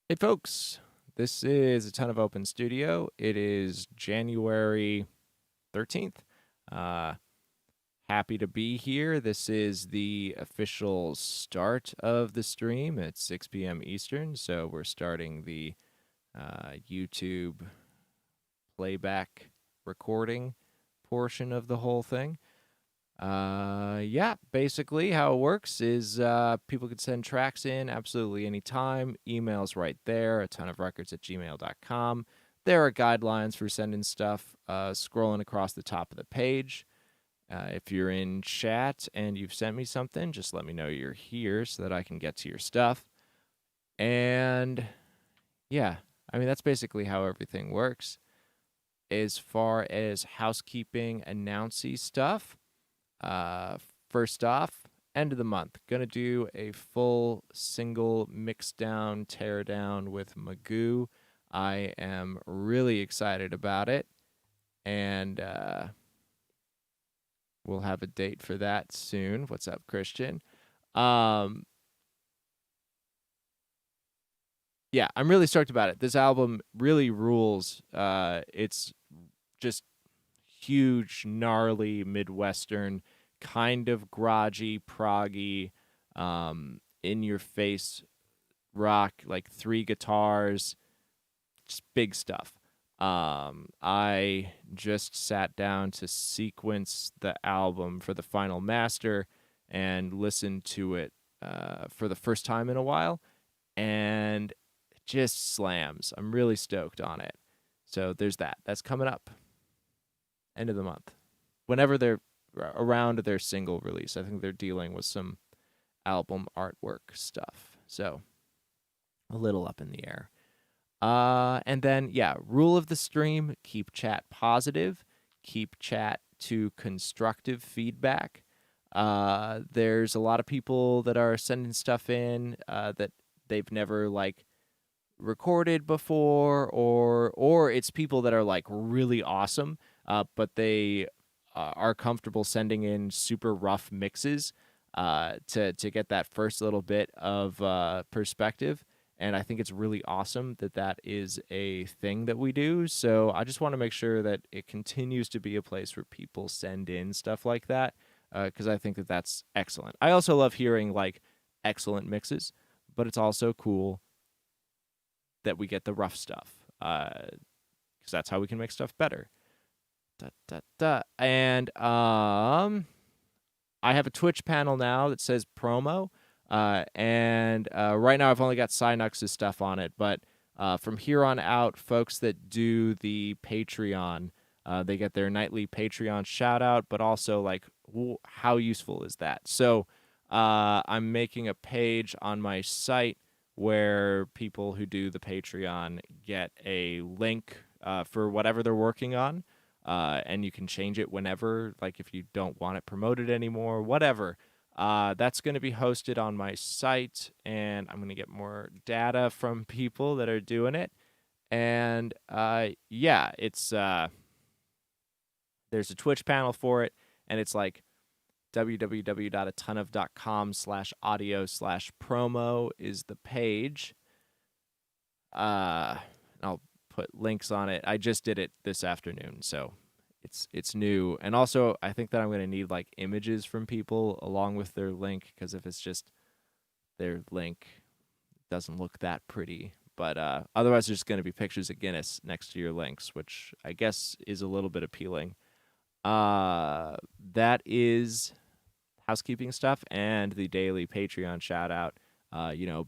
Hey, folks. This is a Ton of Open Studio. It is January 13th. Uh, Happy to be here. This is the official start of the stream at 6 p.m. Eastern. So we're starting the YouTube playback recording portion of the whole thing. Yeah, basically how it works is people can send tracks in absolutely anytime. Emails right there, atonuvrecords@gmail.com. There are guidelines for sending stuff scrolling across the top of the page. If you're in chat and you've sent me something, just let me know you're here so that I can get to your stuff. And yeah, I mean, that's basically how everything works. As far as housekeeping, announcey stuff, uh, first off, end of the month, gonna do a full single mix down, tear down with Magoo. I am really excited about it, and we'll have a date for that soon. What's up, Christian? Um, yeah, I'm really stoked about it. This album really rules. It's just huge, gnarly, Midwestern, kind of groggy, proggy, in your face rock, like 3 guitars, just big stuff. I just sat down to sequence the album for the final master and listened to it for the first time in a while, and it just slams. I'm really stoked on it. So there's that. That's coming up end of the month. Whenever they're around their single release, I think they're dealing with some album artwork stuff. So a little up in the air. And then, yeah, rule of the stream, keep chat positive, keep chat to constructive feedback. There's a lot of people that are sending stuff in that they've never like recorded before, or it's people that are like really awesome, but they are comfortable sending in super rough mixes to get that first little bit of perspective. And I think it's really awesome that that is a thing that we do. So I just want to make sure that it continues to be a place where people send in stuff like that, because I think that that's excellent. I also love hearing like excellent mixes, but it's also cool that we get the rough stuff, because that's how we can make stuff better. Da, da, da. And I have a Twitch panel now that says promo, and right now I've only got Synux's stuff on it, but from here on out, folks that do the Patreon, they get their nightly Patreon shout out, but also like, how useful is that? So I'm making a page on my site where people who do the Patreon get a link for whatever they're working on. And you can change it whenever, like if you don't want it promoted anymore, whatever. That's going to be hosted on my site, and I'm going to get more data from people that are doing it. And yeah, it's there's a Twitch panel for it, and it's like www.atonuv.com/audio/promo is the page. I'll put links on it. I just did it this afternoon, so it's new. And also, I think that I'm going to need like images from people along with their link, because if it's just their link, it doesn't look that pretty. But otherwise, there's going to be pictures of Guinness next to your links, which I guess is a little bit appealing. That is housekeeping stuff and the daily Patreon shout out.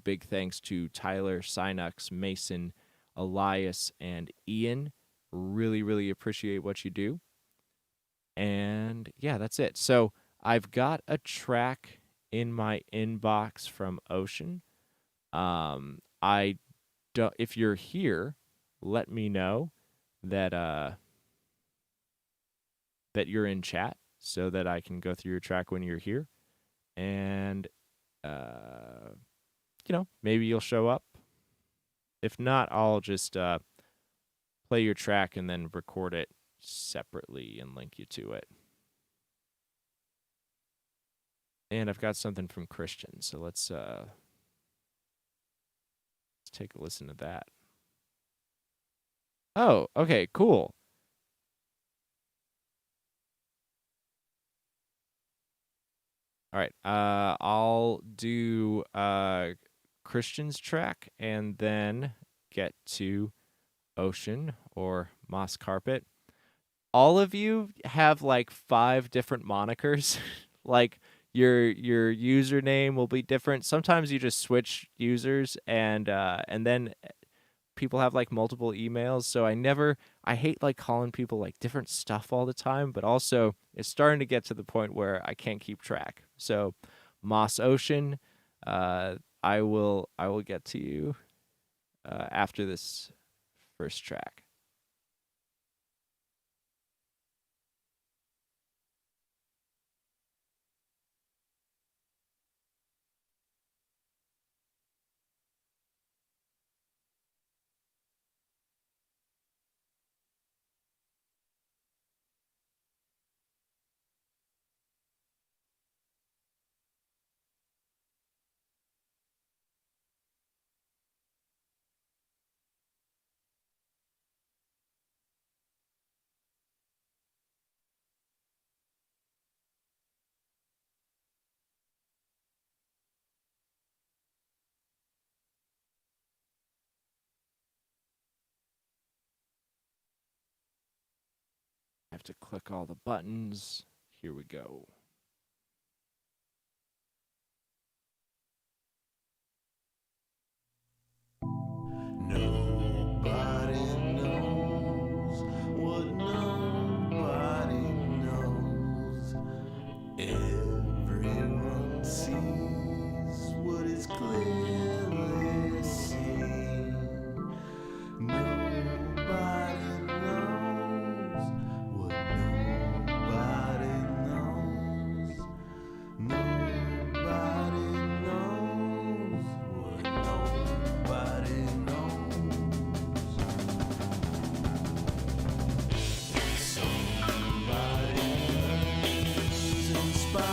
Big thanks to Tyler, Synux, Mason, Elias, and Ian. Really, really appreciate what you do. And yeah, that's it. So I've got a track in my inbox from Ocean. I don't, if you're here, let me know that that you're in chat so that I can go through your track when you're here. And maybe you'll show up. If not, I'll just play your track and then record it separately and link you to it. And I've got something from Christian, so let's take a listen to that. Oh, okay, cool. All right. I'll do Christian's track and then get to Ocean or Moss Carpet. All of you have like 5 different monikers. Like your username will be different. Sometimes you just switch users and then people have like multiple emails, so I hate like calling people like different stuff all the time, but also it's starting to get to the point where I can't keep track. So Moss Ocean, I will get to you after this first track. I have to click all the buttons. Here we go. Nobody knows what nobody knows. Everyone sees what is clearly seen. Nobody knows what nobody knows. Nobody knows what nobody knows. Somebody earns in spite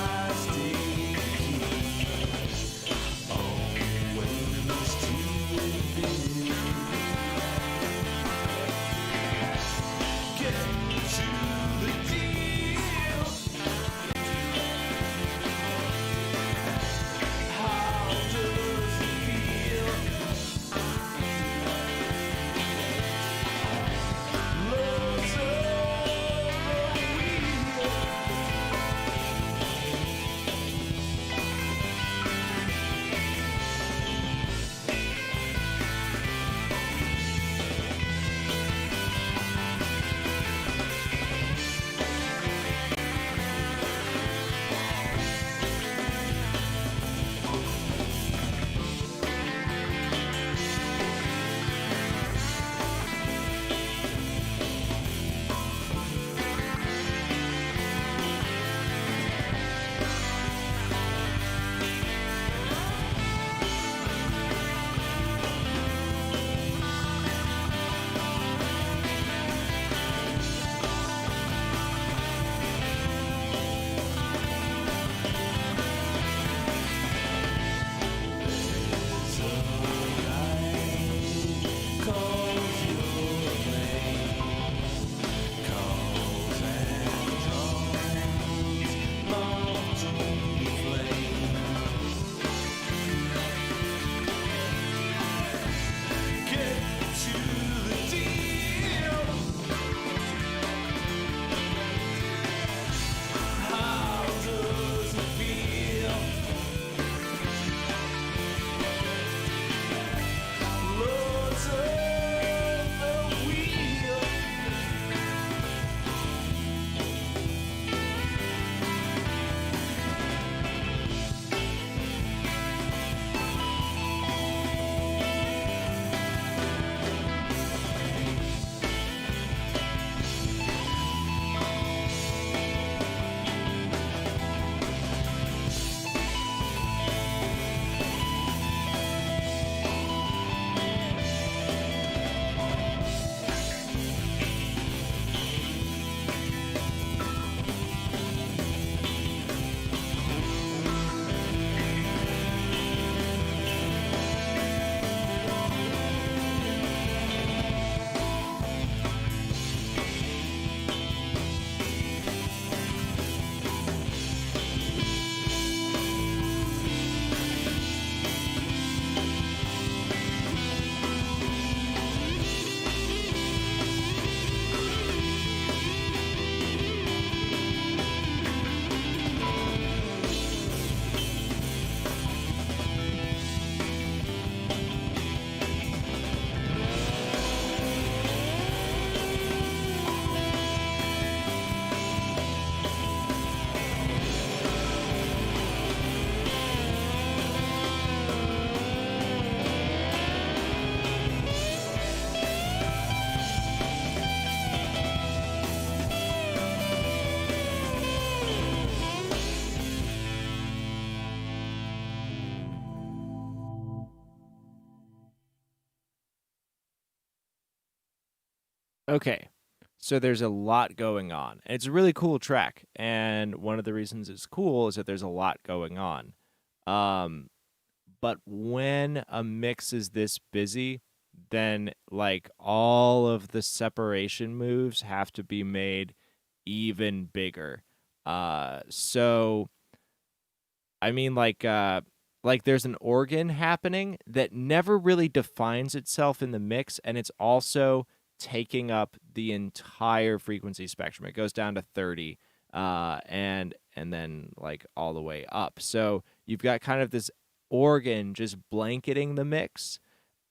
Okay. So there's a lot going on. It's a really cool track, and one of the reasons it's cool is that there's a lot going on. Um, but when a mix is this busy, then like all of the separation moves have to be made even bigger. So I mean like there's an organ happening that never really defines itself in the mix, and it's also taking up the entire frequency spectrum. It goes down to 30 and then like all the way up. So you've got kind of this organ just blanketing the mix,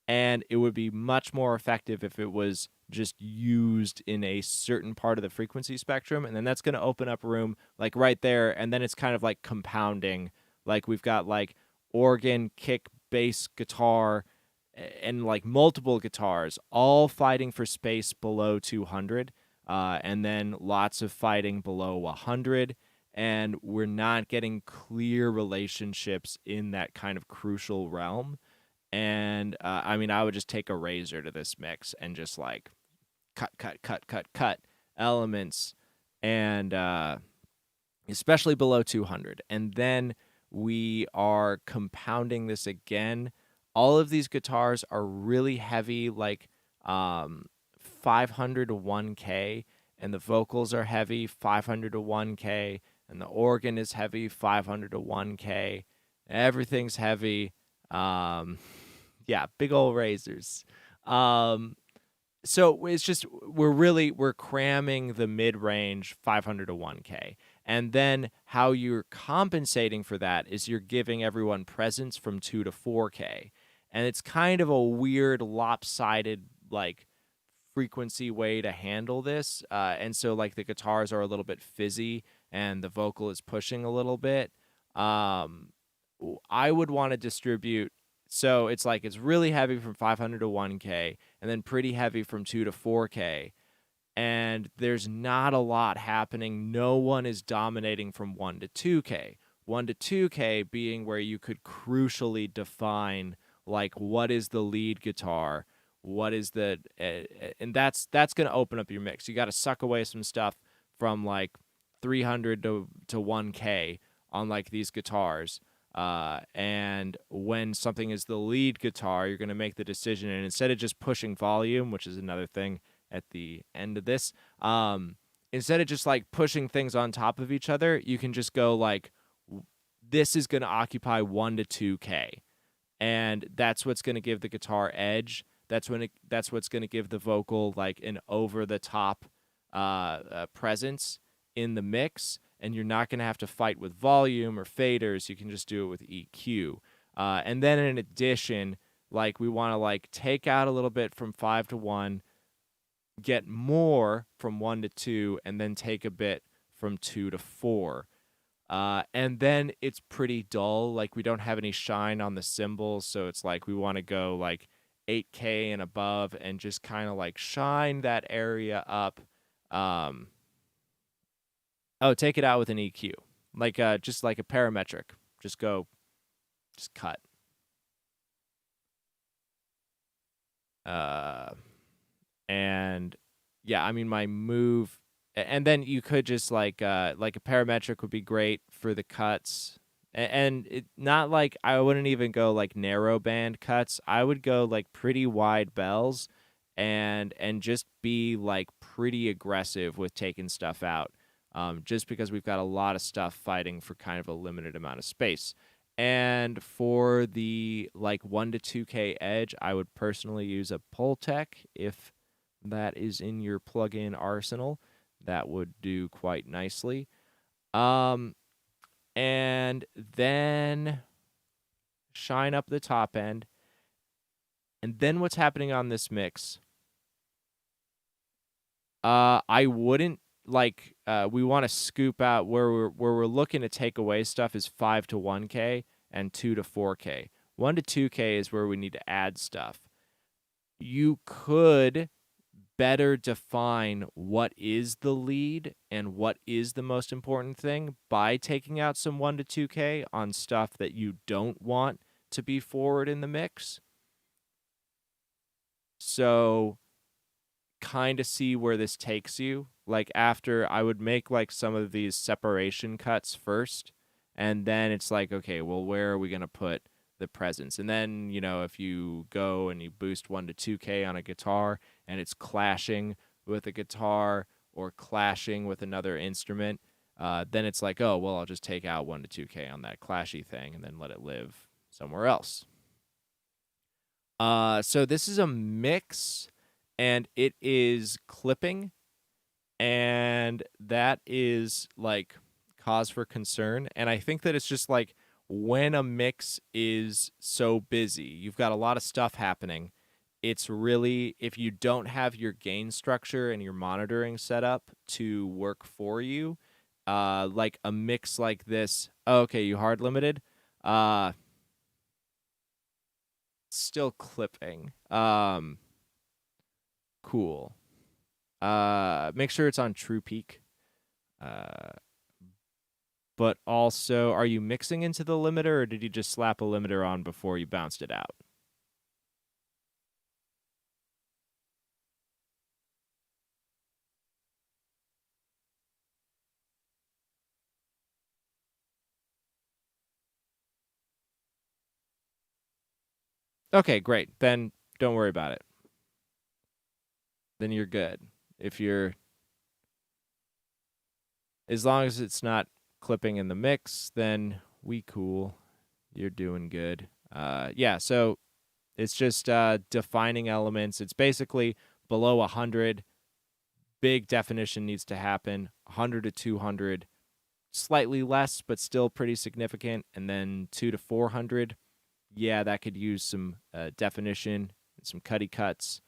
and it would be much more effective if it was just used in a certain part of the frequency spectrum, and then that's going to open up room like right there, and then it's kind of like compounding. Like we've got like organ, kick, bass, guitar, and like multiple guitars all fighting for space below 200, and then lots of fighting below 100, and we're not getting clear relationships in that kind of crucial realm. And I mean, I would just take a razor to this mix and just like cut elements, and especially below 200. And then we are compounding this again. All of these guitars are really heavy, like 500 to 1K, and the vocals are heavy, 500 to 1K, and the organ is heavy, 500 to 1K. Everything's heavy. Um, yeah, big old razors. Um, so it's just we're cramming the mid range 500 to 1K, and then how you're compensating for that is you're giving everyone presents from 2 to 4K, and it's kind of a weird lopsided like frequency way to handle this. And so like the guitars are a little bit fizzy and the vocal is pushing a little bit. Um, I would want to distribute. So it's like it's really heavy from 500 to 1K, and then pretty heavy from 2 to 4K. And there's not a lot happening. No one is dominating from 1 to 2K. 1 to 2K being where you could crucially define like what is the lead guitar, what is the and that's going to open up your mix. You got to suck away some stuff from like 300 to 1K on like these guitars. And when something is the lead guitar, you're going to make the decision, and instead of just pushing volume, which is another thing at the end of this, instead of just like pushing things on top of each other, you can just go like, this is going to occupy 1 to 2K, and that's what's going to give the guitar edge. That's what's going to give the vocal like an over the top presence in the mix, and you're not going to have to fight with volume or faders. You can just do it with EQ. And then in addition, like we want to like take out a little bit from 5 to 1, get more from 1 to 2, and then take a bit from 2 to 4. And then it's pretty dull. Like we don't have any shine on the cymbals, so it's like we want to go like 8K and above and just kind of like shine that area up. Um, oh, take it out with an EQ, like just like a parametric. Just go, just cut. Uh, and yeah, I mean my move, and then you could just like a parametric would be great for the cuts, and it not like I wouldn't even go like narrow band cuts. I would go like pretty wide bells, and just be like pretty aggressive with taking stuff out, just because we've got a lot of stuff fighting for kind of a limited amount of space. And for the like 1 to 2K edge, I would personally use a Pultec if that is in your plugin arsenal. That would do quite nicely. Um, and then shine up the top end. And then what's happening on this mix? I wouldn't like we want to scoop out where we're looking to take away stuff is 5 to 1K and 2 to 4K. 1 to 2K is where we need to add stuff. You could better define what is the lead and what is the most important thing by taking out some 1 to 2K on stuff that you don't want to be forward in the mix. So kind of see where this takes you. Like after I would make like some of these separation cuts first, and then it's like, okay, well, where are we going to put the presence? And then, if you go and you boost 1 to 2K on a guitar and it's clashing with a guitar or clashing with another instrument, then it's like, oh, well, I'll just take out 1 to 2K on that clashy thing and then let it live somewhere else. So this is a mix, and it is clipping, and that is like cause for concern. And I think that it's just like when a mix is so busy, you've got a lot of stuff happening. It's really, if you don't have your gain structure and your monitoring set up to work for you, like a mix like this, okay, you hard limited, still clipping. Cool. Make sure it's on true peak. But also, are you mixing into the limiter, or did you just slap a limiter on before you bounced it out? Okay, great. Then don't worry about it. Then you're good. If you're, as long as it's not clipping in the mix, then we cool. You're doing good. Yeah, so it's just defining elements. It's basically below 100. Big definition needs to happen. 100 to 200, slightly less, but still pretty significant. And then 2 to 400, yeah, that could use some definition, some cutty cuts.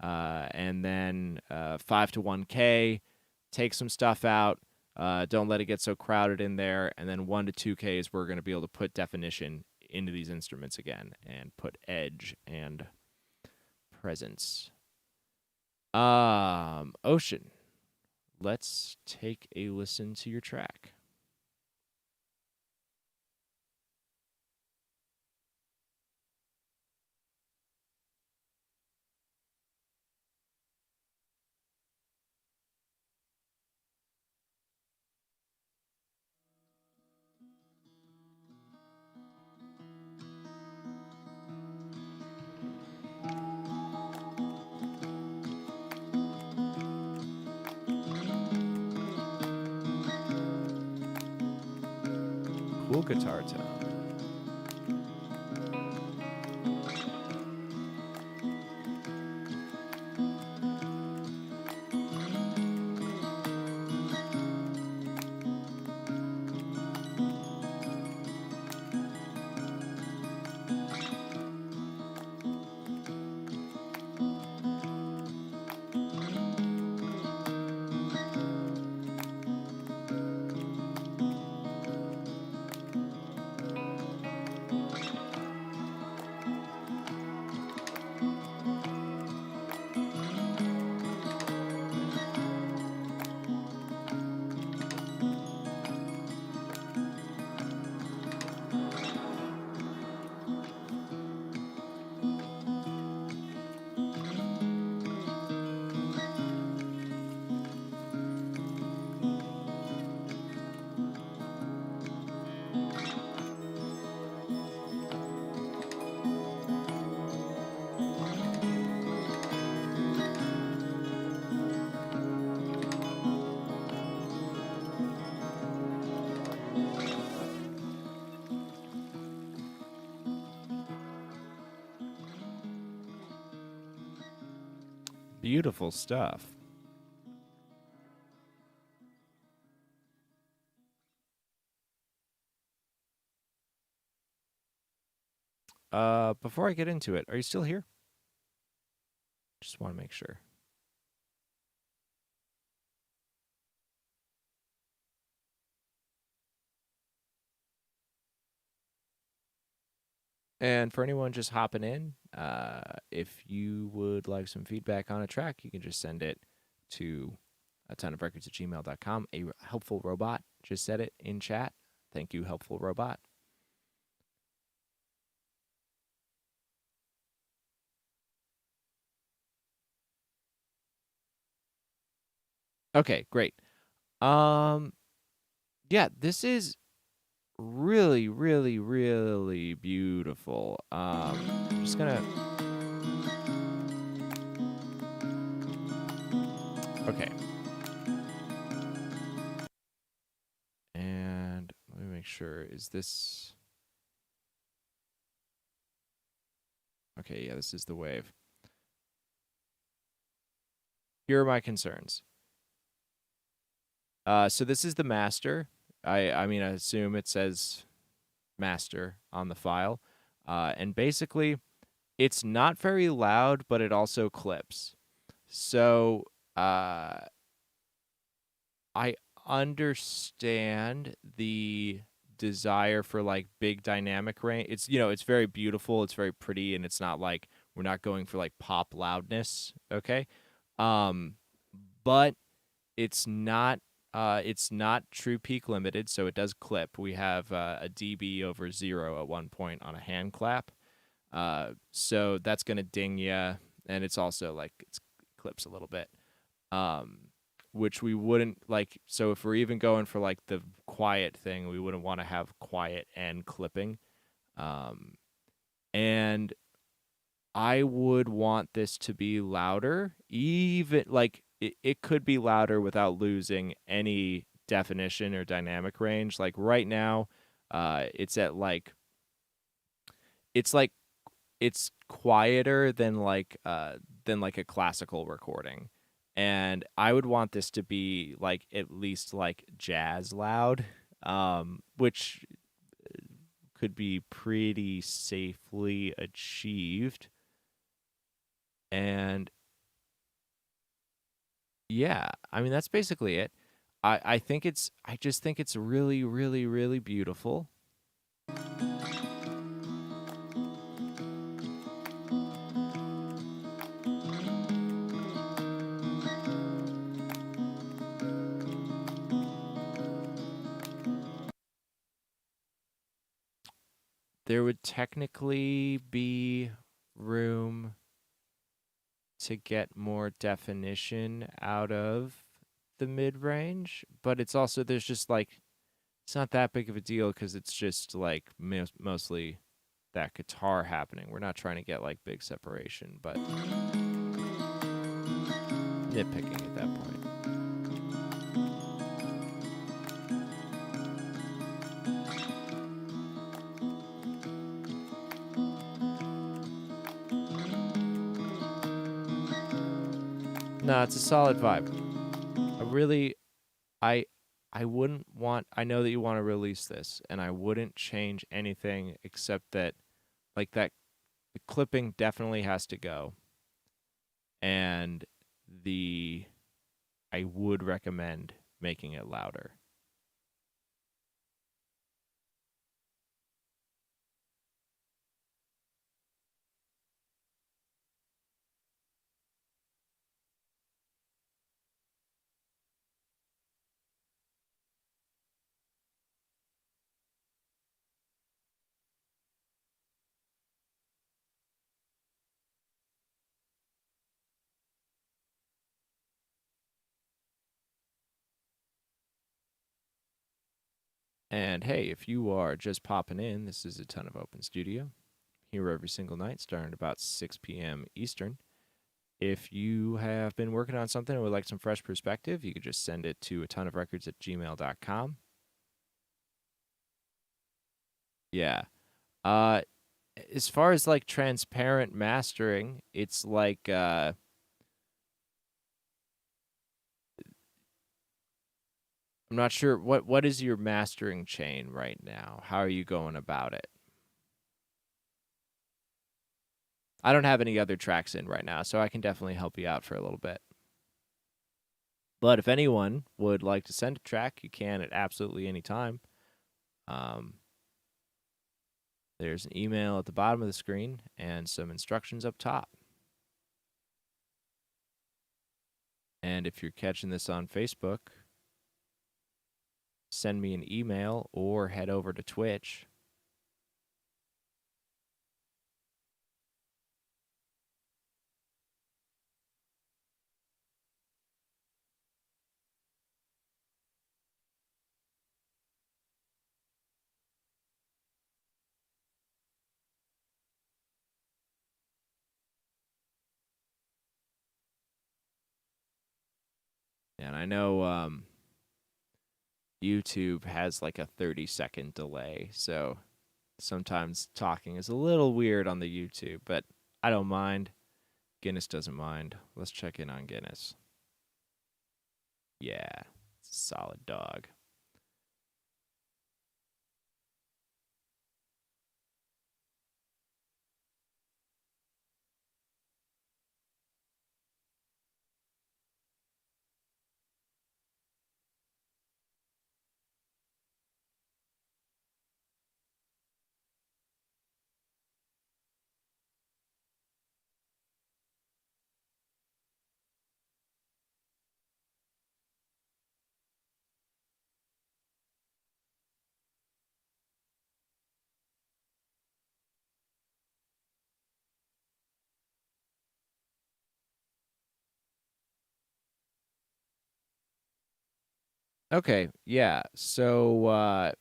And then 5 to 1K, take some stuff out. Don't let it get so crowded in there. And then 1 to 2K is where we're going to be able to put definition into these instruments again and put edge and presence. Ocean, let's take a listen to your track. Cool guitar tone. Beautiful stuff. Before I get into it, are you still here? Just want to make sure. And for anyone just hopping in, if you would like some feedback on a track, you can just send it to atonuvrecords@gmail.com. A helpful robot just said it in chat. Thank you, helpful robot. Okay, great. Um, yeah, this is really, really, really beautiful. I'm just gonna. Okay, and let me make sure. Is this okay? Yeah, this is the wave. Here are my concerns. So this is the master. I mean, I assume it says master on the file. And basically, it's not very loud, but it also clips. So uh, I understand the desire for like big dynamic range. It's it's very beautiful, it's very pretty, and it's not like we're not going for like pop loudness. Okay, um, but it's not true peak limited, so it does clip. We have a dB over 0 at one point on a hand clap. So that's gonna ding you, and it's also like it's clips a little bit. Um, which we wouldn't like. So if we're even going for like the quiet thing, we wouldn't want to have quiet and clipping. Um, and I would want this to be louder, even like it could be louder without losing any definition or dynamic range. Like right now, it's at like it's like it's quieter than like a classical recording. And I would want this to be like at least like jazz loud, which could be pretty safely achieved. And yeah, I mean that's basically it. I just think it's really, really, really beautiful. There would technically be room to get more definition out of the mid range, but it's also there's just like it's not that big of a deal because it's just like mostly that guitar happening. We're not trying to get like big separation, but nitpicking at that point. No, it's a solid vibe. I really I I wouldn't want I know that you want to release this and I wouldn't change anything except that like that the clipping definitely has to go and the I would recommend making it louder. And hey, if you are just popping in, this is a ton of open studio here every single night starting at about 6 p.m. Eastern. If you have been working on something and would like some fresh perspective, you could just send it to atonuvrecords at gmail.com. Yeah. Uh, as far as like transparent mastering, it's like I'm not sure what is your mastering chain right now? How are you going about it? I don't have any other tracks in right now, so I can definitely help you out for a little bit. But if anyone would like to send a track, you can at absolutely any time. Um, there's an email at the bottom of the screen and some instructions up top. And if you're catching this on Facebook, send me an email or head over to Twitch. And I know YouTube has like a 30-second delay, so sometimes talking is a little weird on the YouTube, but I don't mind. Guinness doesn't mind. Let's check in on Guinness. Yeah, it's a solid dog. Okay, yeah. So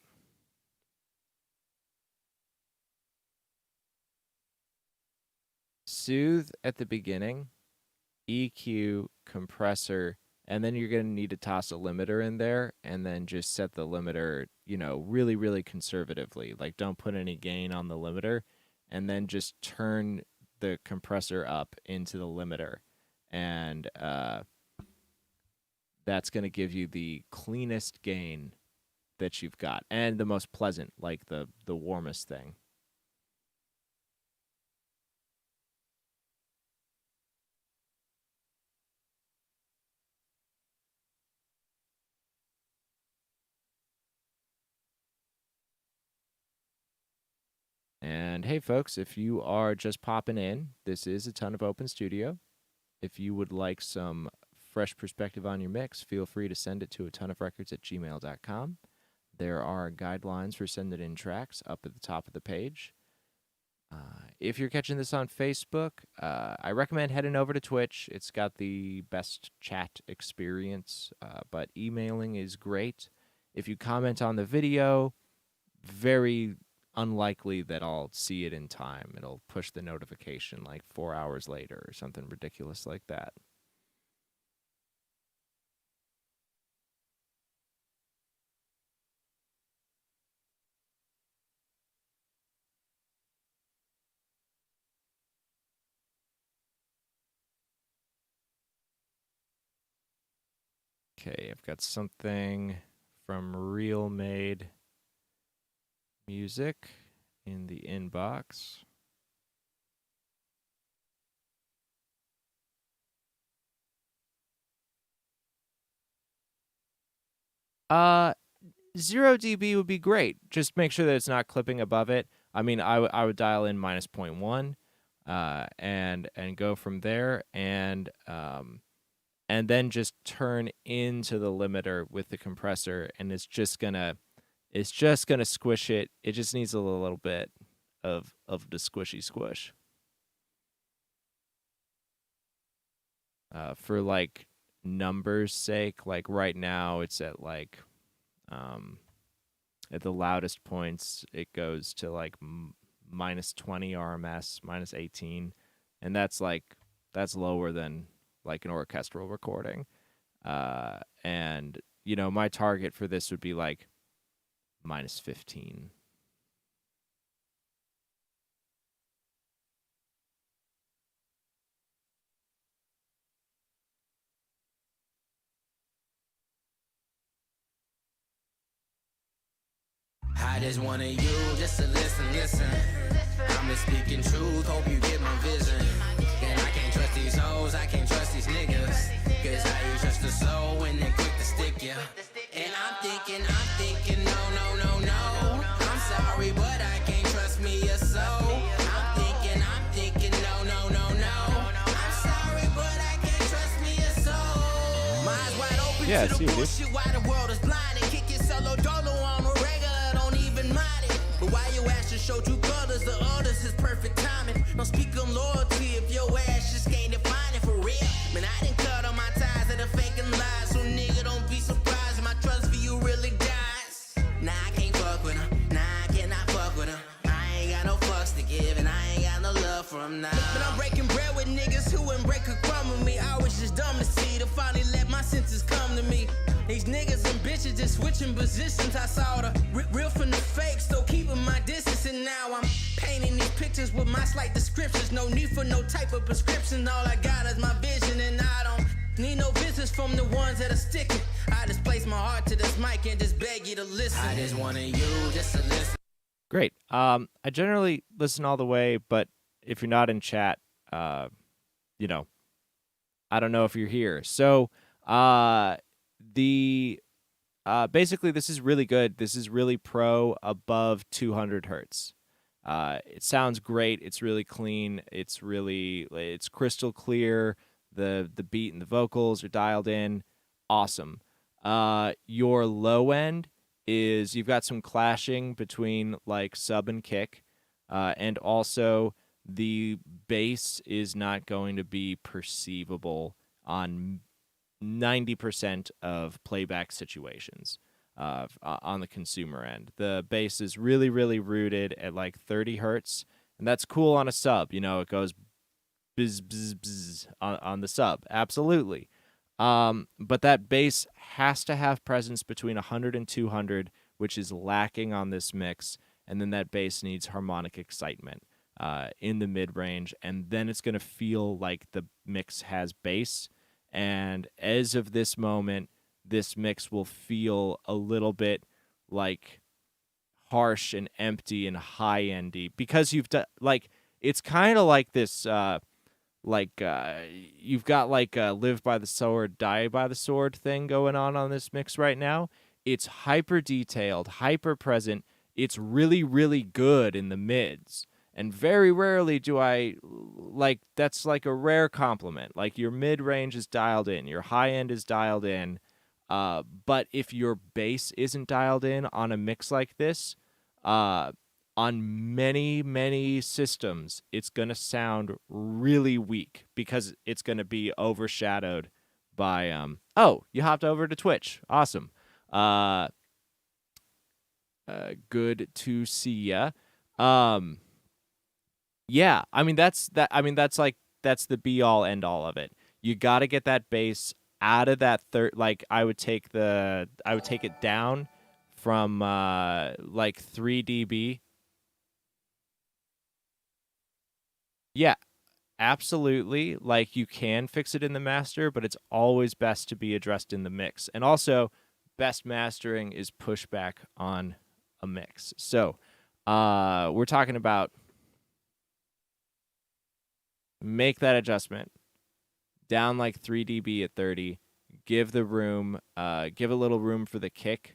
soothe at the beginning, EQ, compressor, and then you're going to need to toss a limiter in there and then just set the limiter, really, really conservatively. Like don't put any gain on the limiter and then just turn the compressor up into the limiter. And that's going to give you the cleanest gain that you've got and the most pleasant, like the warmest thing. And hey, folks, if you are just popping in, this is a ton of open studio. If you would like some fresh perspective on your mix, feel free to send it to atonuvrecords@gmail.com. There are guidelines for sending in tracks up at the top of the page. If you're catching this on Facebook, I recommend heading over to Twitch. It's got the best chat experience, but emailing is great. If you comment on the video, very unlikely that I'll see it in time. It'll push the notification like 4 hours later or something ridiculous like that. Okay, I've got something from Real Made Music in the inbox. Uh 0 dB would be great. Just make sure that it's not clipping above it. I mean, I would dial in minus 0.1 and go from there and then just turn into the limiter with the compressor and it's just gonna squish it. It just needs a little bit of the squishy squish. For like numbers sake, like right now it's at like at the loudest points it goes to like minus 20 RMS, minus 18, and that's lower than like an orchestral recording. And my target for this would be like minus 15. I just wanted you just to listen. I'm just speaking truth, hope you get my vision. And I can't trust these hoes, I can't trust these niggas. Cause how you trust the soul when they quick to stick ya. And I'm thinking, no. I'm sorry, but I can't trust me a soul. I'm thinking, no. I'm sorry, but I can't trust me a soul. My eyes wide open to the bullshit while the world is blind. And kick it solo dolo on a regular, don't even mind it. But why your ass just show true colors, the others is perfect timing. Don't speak on loyalty if your ass just can't define it for real. Man, I didn't cut all my ties that are faking lies. So nigga, don't be surprised if my trust for you really dies. Nah, I can't fuck with her. Nah, I cannot fuck with her. I ain't got no fucks to give and I ain't got no love for them now. But I'm breaking bread with niggas who ain't break a crumb with me. I was just dumb to see to finally let my senses come to to me. These niggas and bitches just switching positions. I saw the real from the fake, still keeping my distance. And now I'm painting these pictures with my slight descriptions. No need for no type of prescription. All I got is my vision, and I don't need no visits from the ones that are sticking. I just place my heart to this mic and just beg you to listen. I just wanted you just to listen. Great. I generally listen all the way, but if you're not in chat, you know, I don't know if you're here. So, the basically this is really good. This is really pro above 200 hertz. It sounds great. It's really clean. It's crystal clear. The beat and the vocals are dialed in. Awesome. Your low end is you've got some clashing between like sub and kick, and also the bass is not going to be perceivable on 90% of playback situations on the consumer end. The bass is really, really rooted at like 30 hertz, and that's cool on a sub. You know, it goes bzz, bzz, bzz on the sub. Absolutely. But that bass has to have presence between 100 and 200, which is lacking on this mix, and then that bass needs harmonic excitement in the mid-range, and then it's going to feel like the mix has bass. And as of this moment, this mix will feel a little bit like harsh and empty and high-endy because you've done like it's kind of like this you've got like a live by the sword, die by the sword thing going on this mix right now. It's hyper detailed, hyper present. It's really, really good in the mids. And very rarely do I like that's like a rare compliment. Like your mid range is dialed in, your high end is dialed in. But if your bass isn't dialed in on a mix like this, on many, many systems, it's going to sound really weak because it's going to be overshadowed by, oh, you hopped over to Twitch. Awesome. Good to see ya. Yeah, I mean, that's the be all end all of it. You got to get that bass out of that third, like I would take it down from, like 3 dB. Yeah, absolutely. Like you can fix it in the master, but it's always best to be addressed in the mix. And also, best mastering is pushback on a mix. So, we're talking about make that adjustment down like 3 dB at 30. Give the room, give a little room for the kick,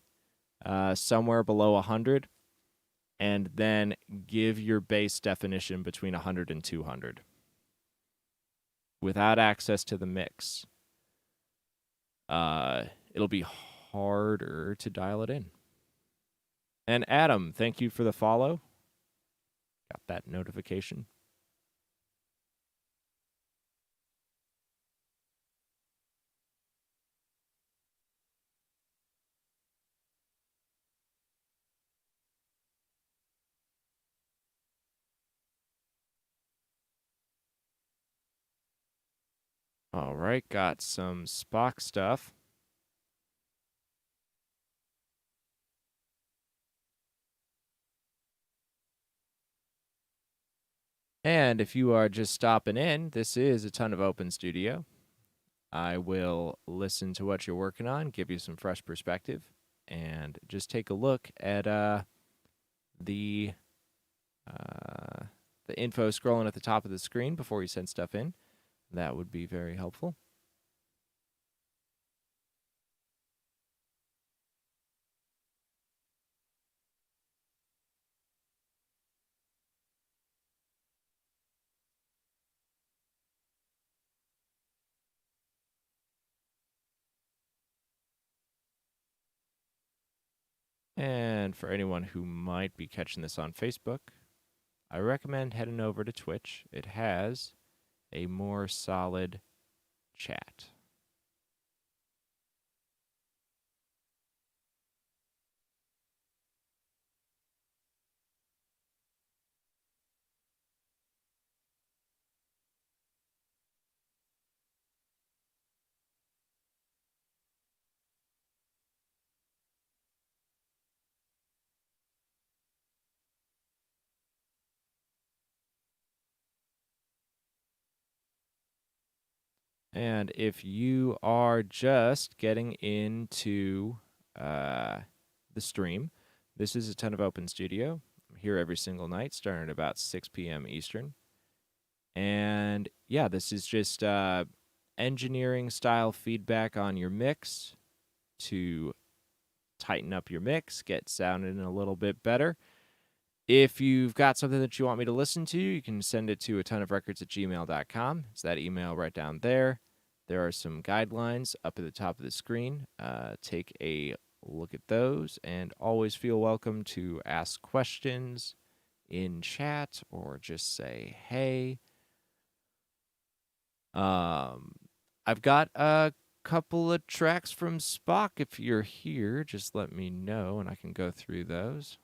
somewhere below 100. And then give your bass definition between 100 and 200 without access to the mix. It'll be harder to dial it in. And Adam, thank you for the follow. Got that notification. All right, got some Spock stuff. And if you are just stopping in, this is a ton of open studio. I will listen to what you're working on, give you some fresh perspective, and just take a look at the info scrolling at the top of the screen before you send stuff in. That would be very helpful. And for anyone who might be catching this on Facebook, I recommend heading over to Twitch. It has a more solid chat. And if you are just getting into the stream, this is Atonuv Open Studio. I'm here every single night, starting at about 6 p.m. Eastern. And yeah, this is just engineering style feedback on your mix to tighten up your mix, get sounding a little bit better. If you've got something that you want me to listen to, you can send it to atonuvrecords@gmail.com. It's that email right down there. There are some guidelines up at the top of the screen. Take a look at those, and always feel welcome to ask questions in chat or just say hey. I've got a couple of tracks from Spock. If you're here, just let me know and I can go through those.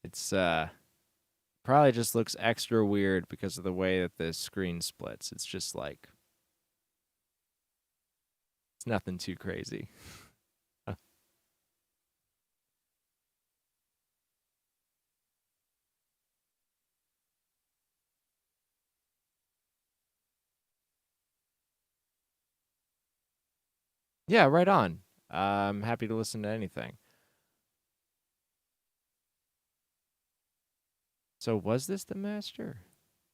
It's probably just looks extra weird because of the way that the screen splits. It's just like, it's nothing too crazy. Yeah, right on. I'm happy to listen to anything. So was this the master?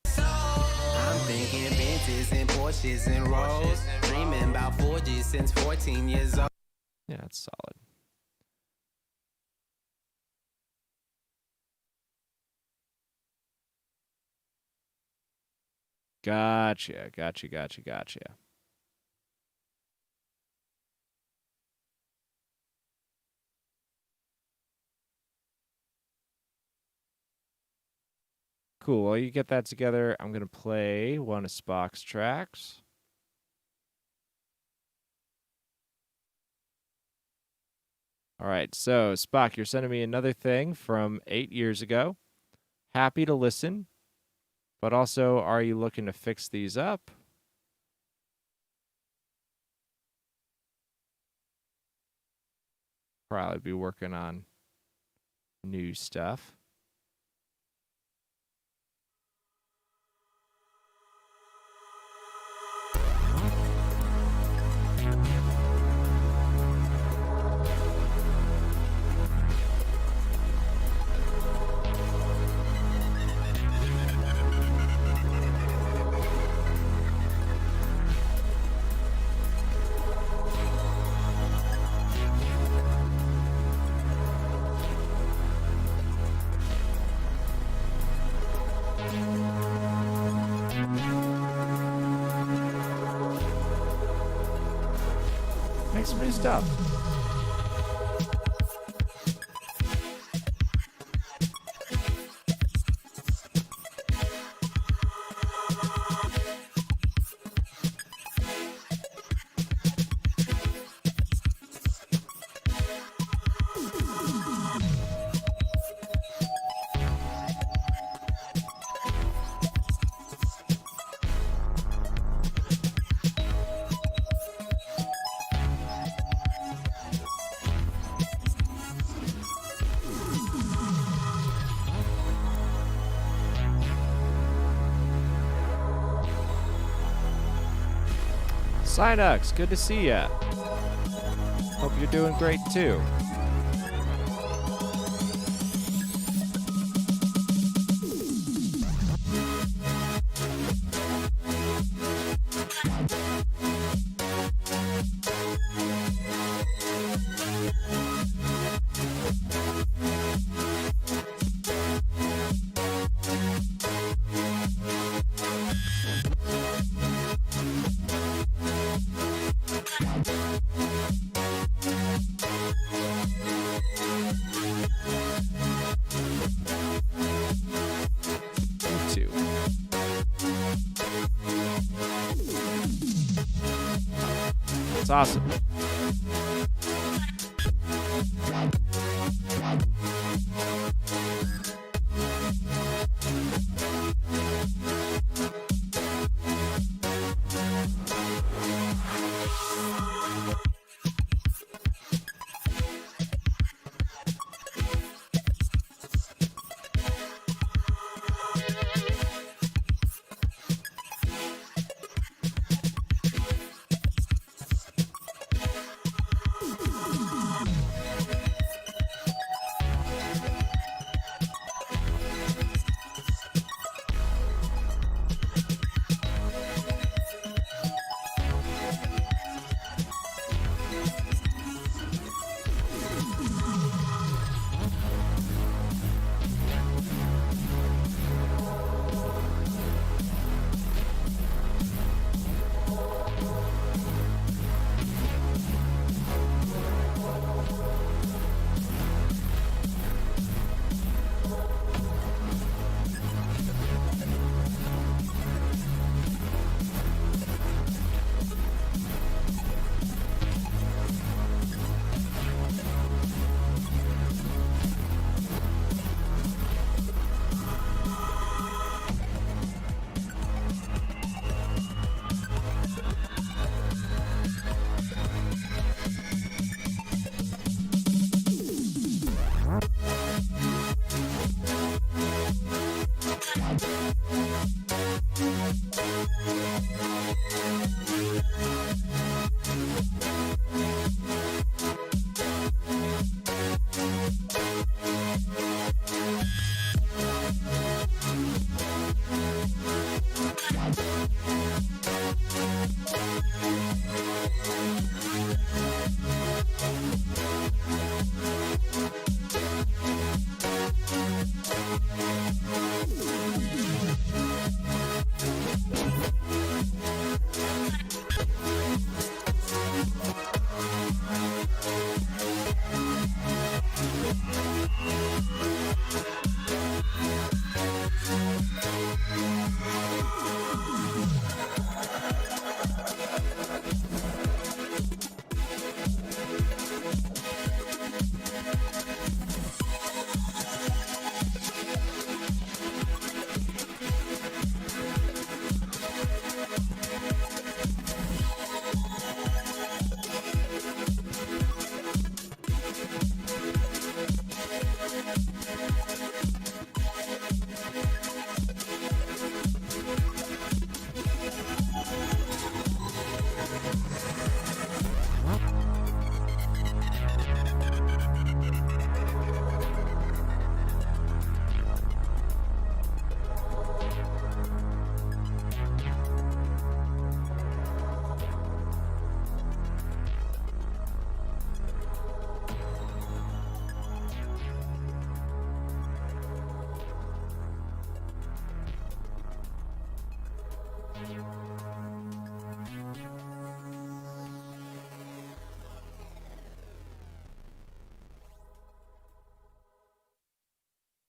I'm thinking Benzes and Porsches and Rolls. Dreaming about 4G since 14 years old. Yeah, it's solid. Gotcha. Cool. While you get that together, I'm going to play one of Spock's tracks. All right. So, Spock, you're sending me another thing from 8 years ago. Happy to listen, but also, are you looking to fix these up? Probably be working on new stuff. Make some new stuff. Synux, good to see ya. Hope you're doing great too. It's awesome.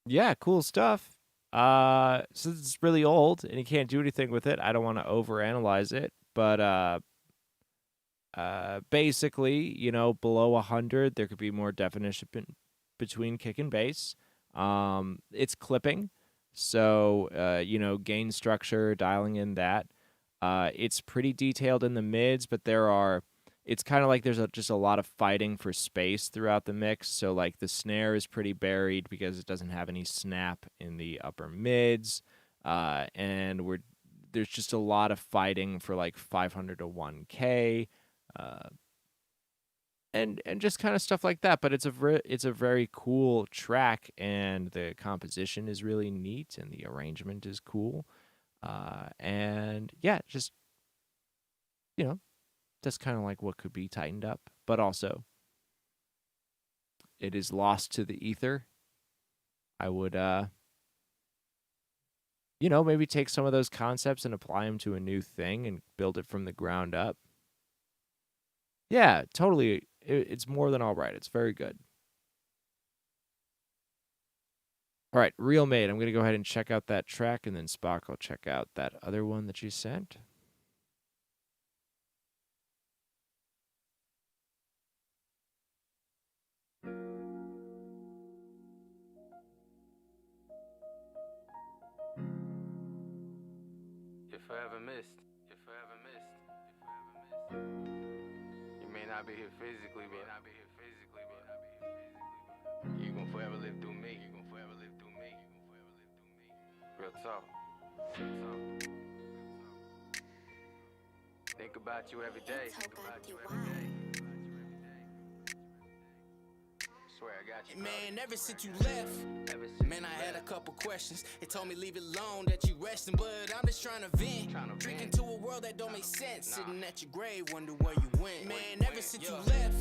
Yeah, cool stuff. Since it's really old and you can't do anything with it, I don't want to overanalyze it, but basically, below 100, there could be more definition between kick and bass. It's clipping, so gain structure, dialing in that. It's pretty detailed in the mids, but it's kind of like there's just a lot of fighting for space throughout the mix. So like the snare is pretty buried because it doesn't have any snap in the upper mids, and there's just a lot of fighting for like 500 to 1K. And just kind of stuff like that, but it's a very cool track, and the composition is really neat, and the arrangement is cool, and yeah, just that's kind of like what could be tightened up, but also it is lost to the ether. I would maybe take some of those concepts and apply them to a new thing and build it from the ground up. Yeah, totally. It's more than all right. It's very good. All right, Real Made. I'm going to go ahead and check out that track, and then Spock will check out that other one that you sent. You're forever missed. You're forever missed. You're forever missed. You may not be here physically, but you gon' forever live through me. You gon' forever live through me. You gon' forever live through me. Real talk. Real talk. Think about you every day. Think about you every day. Swear I got you. Man, ever since you left, man, I had a couple questions. They told me leave it alone, that you resting, but I'm just trying to vent. Drinking to a world that don't make sense. Sitting at your grave, wonder where you went. Man, ever since you left,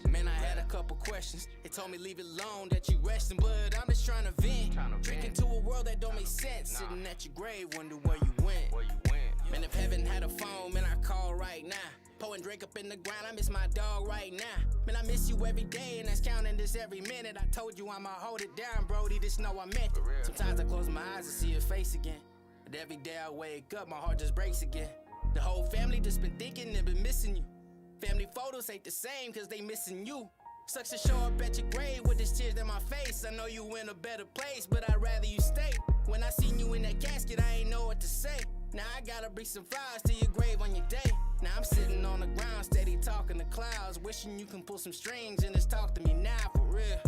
man, I had a couple questions. They told me leave it alone, that you resting, but I'm just trying to vent. Drinking to a world that don't make sense. Sitting at your grave, wonder where you went. Man, if heaven had a phone, man, I call right now. Pouring drink up in the ground, I miss my dog right now. Man, I miss you every day, and that's counting this every minute. I told you I'ma hold it down, Brody, just know I meant it. Sometimes I close my eyes and see your face again. But every day I wake up, my heart just breaks again. The whole family just been thinking and been missing you. Family photos ain't the same, cause they missing you. Sucks to show up at your grave with this tears in my face. I know you in a better place, but I'd rather you stay. When I seen you in that casket, I ain't know what to say. Now I gotta bring some flowers to your grave on your day. Now I'm sitting on the ground, steady talking to clouds. Wishing you can pull some strings and just talk to me now for real.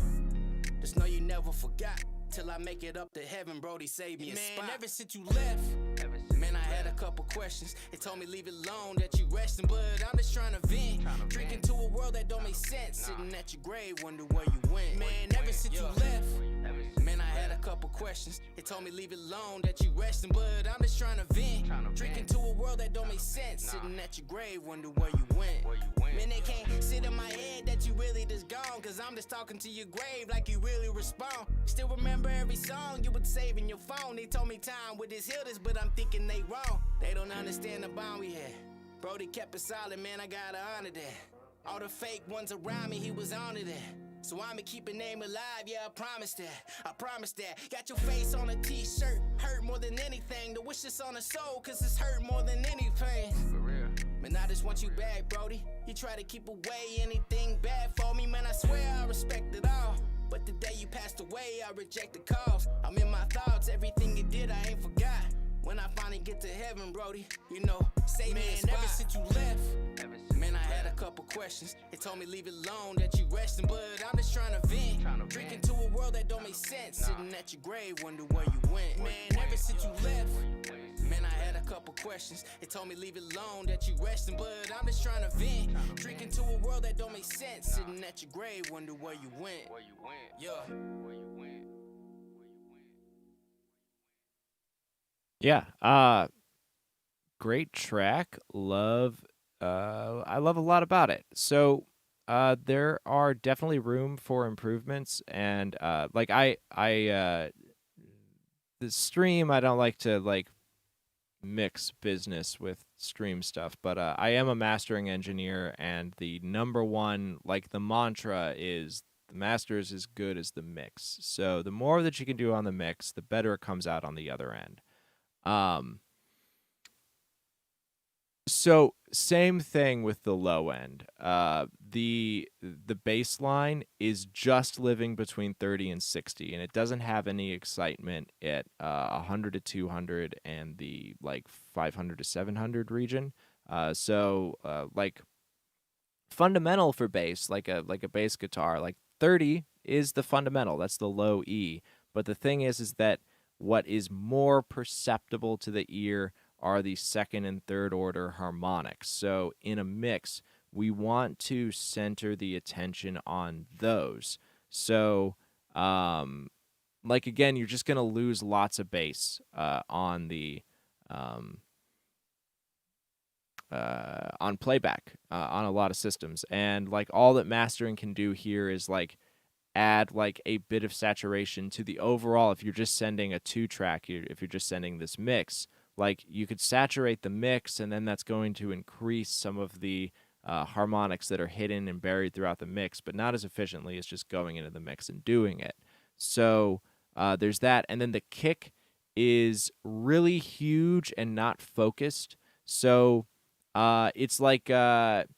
Just know you never forgot. Till I make it up to heaven, Brody, save me a spot. Man, ever since you left, man, I had a couple couple questions. They told me leave it alone, that you resting, but I'm just trying to vent. Drinking to a world that don't make sense. Sitting at your grave, wonder where you went. Man, ever since you left, man, I had a couple questions. They told me leave it alone, that you resting, but I'm just trying to vent. Drinking to a world that don't make sense. Sitting at your grave, wonder where you went. Man, they can't sit in my head that you really just gone, cause I'm just talking to your grave like you really respond. Still remember every song you would save in your phone. They told me time would just heal this, but I'm thinking they wrong. They don't understand the bond we had. Brody kept it solid, man, I gotta honor that. All the fake ones around me, he was on to that. So I'ma keep a name alive, yeah, I promise that. I promise that. Got your face on a t-shirt, hurt more than anything. The wish is on the soul, cause it's hurt more than any pain. For real. Man, I just want you back, Brody. You try to keep away anything bad for me, man, I swear I respect it all. But the day you passed away, I reject the calls. I'm in my thoughts, everything you did, I ain't forgot. When I finally get to heaven, Brody, you know, say man, ever since you left, man, I had a couple questions. They told me leave it alone, that you resting, but I'm just trying to vent. Drinking to a world that don't make sense. Sitting at your grave, wonder where you went. Man, ever since you left, man, I had a couple questions. They told me leave it alone, that you resting, but I'm just trying to vent. Drinking to a world that don't make sense. Sitting at your grave, wonder where you went. Yeah. Yeah. Great track. I love a lot about it. So there are definitely room for improvements, and the stream, I don't like to like mix business with stream stuff, but I am a mastering engineer, and the number one, like the mantra is the master is as good as the mix. So the more that you can do on the mix, the better it comes out on the other end. So same thing with the low end. The bass line is just living between 30 and 60, and it doesn't have any excitement at 100 to 200 and the like 500 to 700 region. Like fundamental for bass, like a bass guitar, like 30 is the fundamental. That's the low E. But the thing is that what is more perceptible to the ear are the second and third order harmonics. So in a mix, we want to center the attention on those. So, like again, you're just gonna lose lots of bass on the on playback on a lot of systems, and like all that mastering can do here is like add like a bit of saturation to the overall. If you're just sending a 2-track, if you're just sending this mix, like you could saturate the mix, and then that's going to increase some of the harmonics that are hidden and buried throughout the mix, but not as efficiently as just going into the mix and doing it. So there's that, and then the kick is really huge and not focused. So it's like it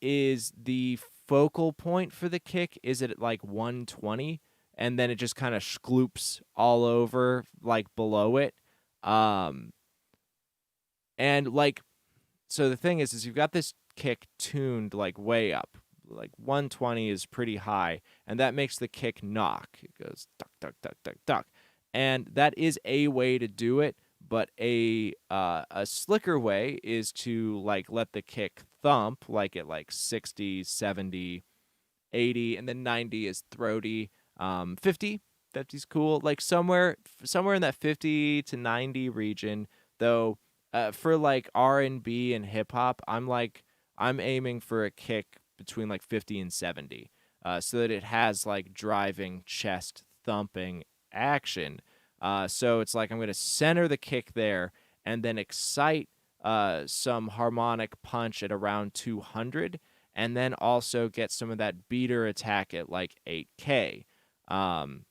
is the focal point for the kick is at like 120, and then it just kind of schloops all over like below it. And like, so the thing is you've got this kick tuned like way up, like 120 is pretty high, and that makes the kick knock. It goes duck, duck, duck, duck, duck. And that is a way to do it, but a slicker way is to like let the kick thump like at like 60, 70, 80, and then 90 is throaty. 50 is cool, like somewhere in that 50 to 90 region, though. For like R&B and hip hop, I'm aiming for a kick between like 50 and 70, so that it has like driving chest thumping action. So it's like I'm going to center the kick there and then excite some harmonic punch at around 200, and then also get some of that beater attack at like 8K. And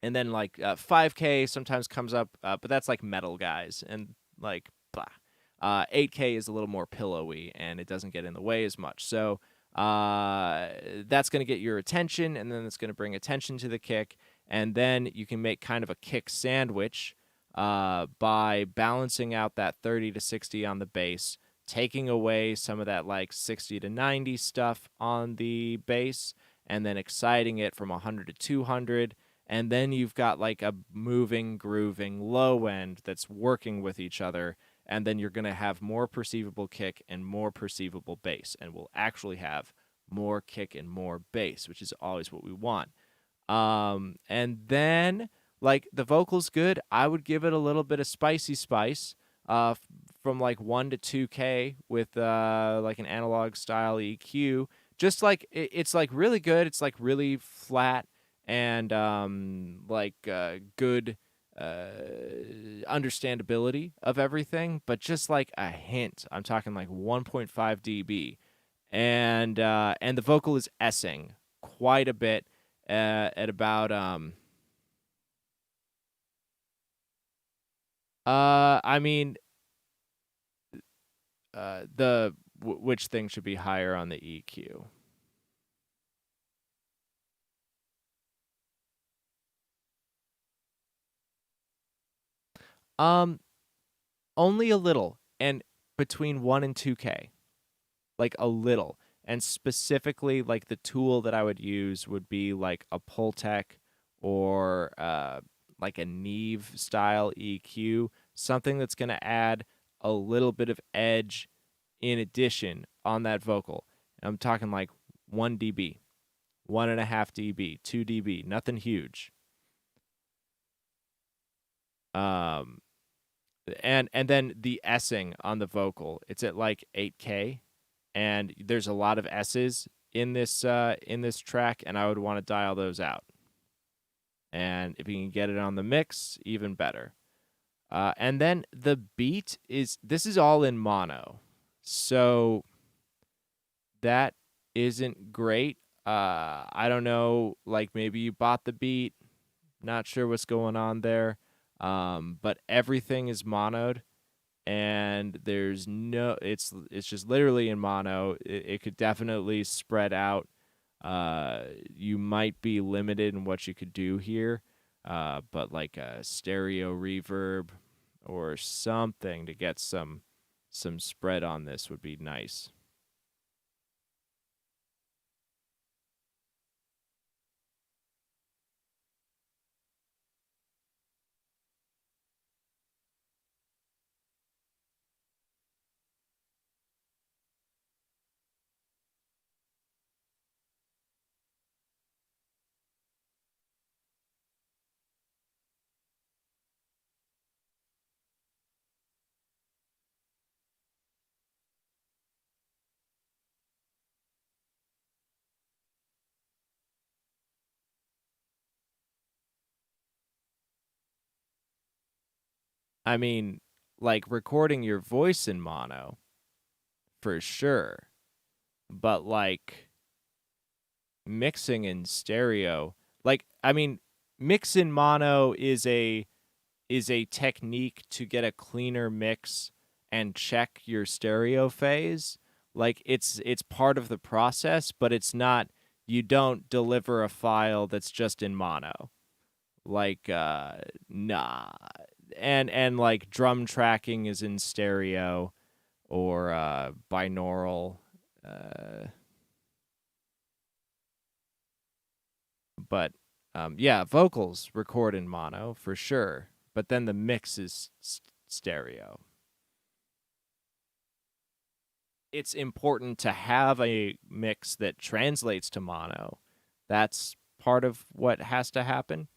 then like 5K sometimes comes up, but that's like metal guys, and like blah. 8K is a little more pillowy, and it doesn't get in the way as much. So that's going to get your attention, and then it's going to bring attention to the kick, and then you can make kind of a kick sandwich by balancing out that 30 to 60 on the bass, taking away some of that like 60 to 90 stuff on the bass, and then exciting it from 100 to 200, and then you've got like a moving, grooving low end that's working with each other, and then you're going to have more perceivable kick and more perceivable bass, and we'll actually have more kick and more bass, which is always what we want. And then like the vocal's good. I would give it a little bit of spicy spice, from like 1 to 2K with like an analog style EQ. Just like it's like really good. It's like really flat and like good understandability of everything, but just like a hint. I'm talking like 1.5 dB, and the vocal is essing quite a bit at about I mean which thing should be higher on the EQ? Um, only a little, and between 1 and 2K, like a little, and specifically like the tool that I would use would be like a Pultec or like a Neve style EQ, something that's gonna add a little bit of edge in addition on that vocal. I'm talking like 1 dB, 1.5 dB, 2 dB, nothing huge. Um, and then the S'ing on the vocal, it's at like 8K, and there's a lot of S's in this track, and I would want to dial those out. And if you can get it on the mix, even better. And then the beat is this is all in mono, so that isn't great. I don't know, like maybe you bought the beat, not sure what's going on there. But everything is monoed, and there's no it's just literally in mono. It could definitely spread out. You might be limited in what you could do here, but like a stereo reverb or something to get some spread on this would be nice. I mean, like recording your voice in mono for sure, but like mixing in stereo, like I mean, mix in mono is a technique to get a cleaner mix and check your stereo phase. Like it's part of the process, but it's not, you don't deliver a file that's just in mono. Like nah. And like drum tracking is in stereo or binaural, uh but yeah, vocals record in mono for sure, but then the mix is stereo. It's important to have a mix that translates to mono. That's part of what has to happen.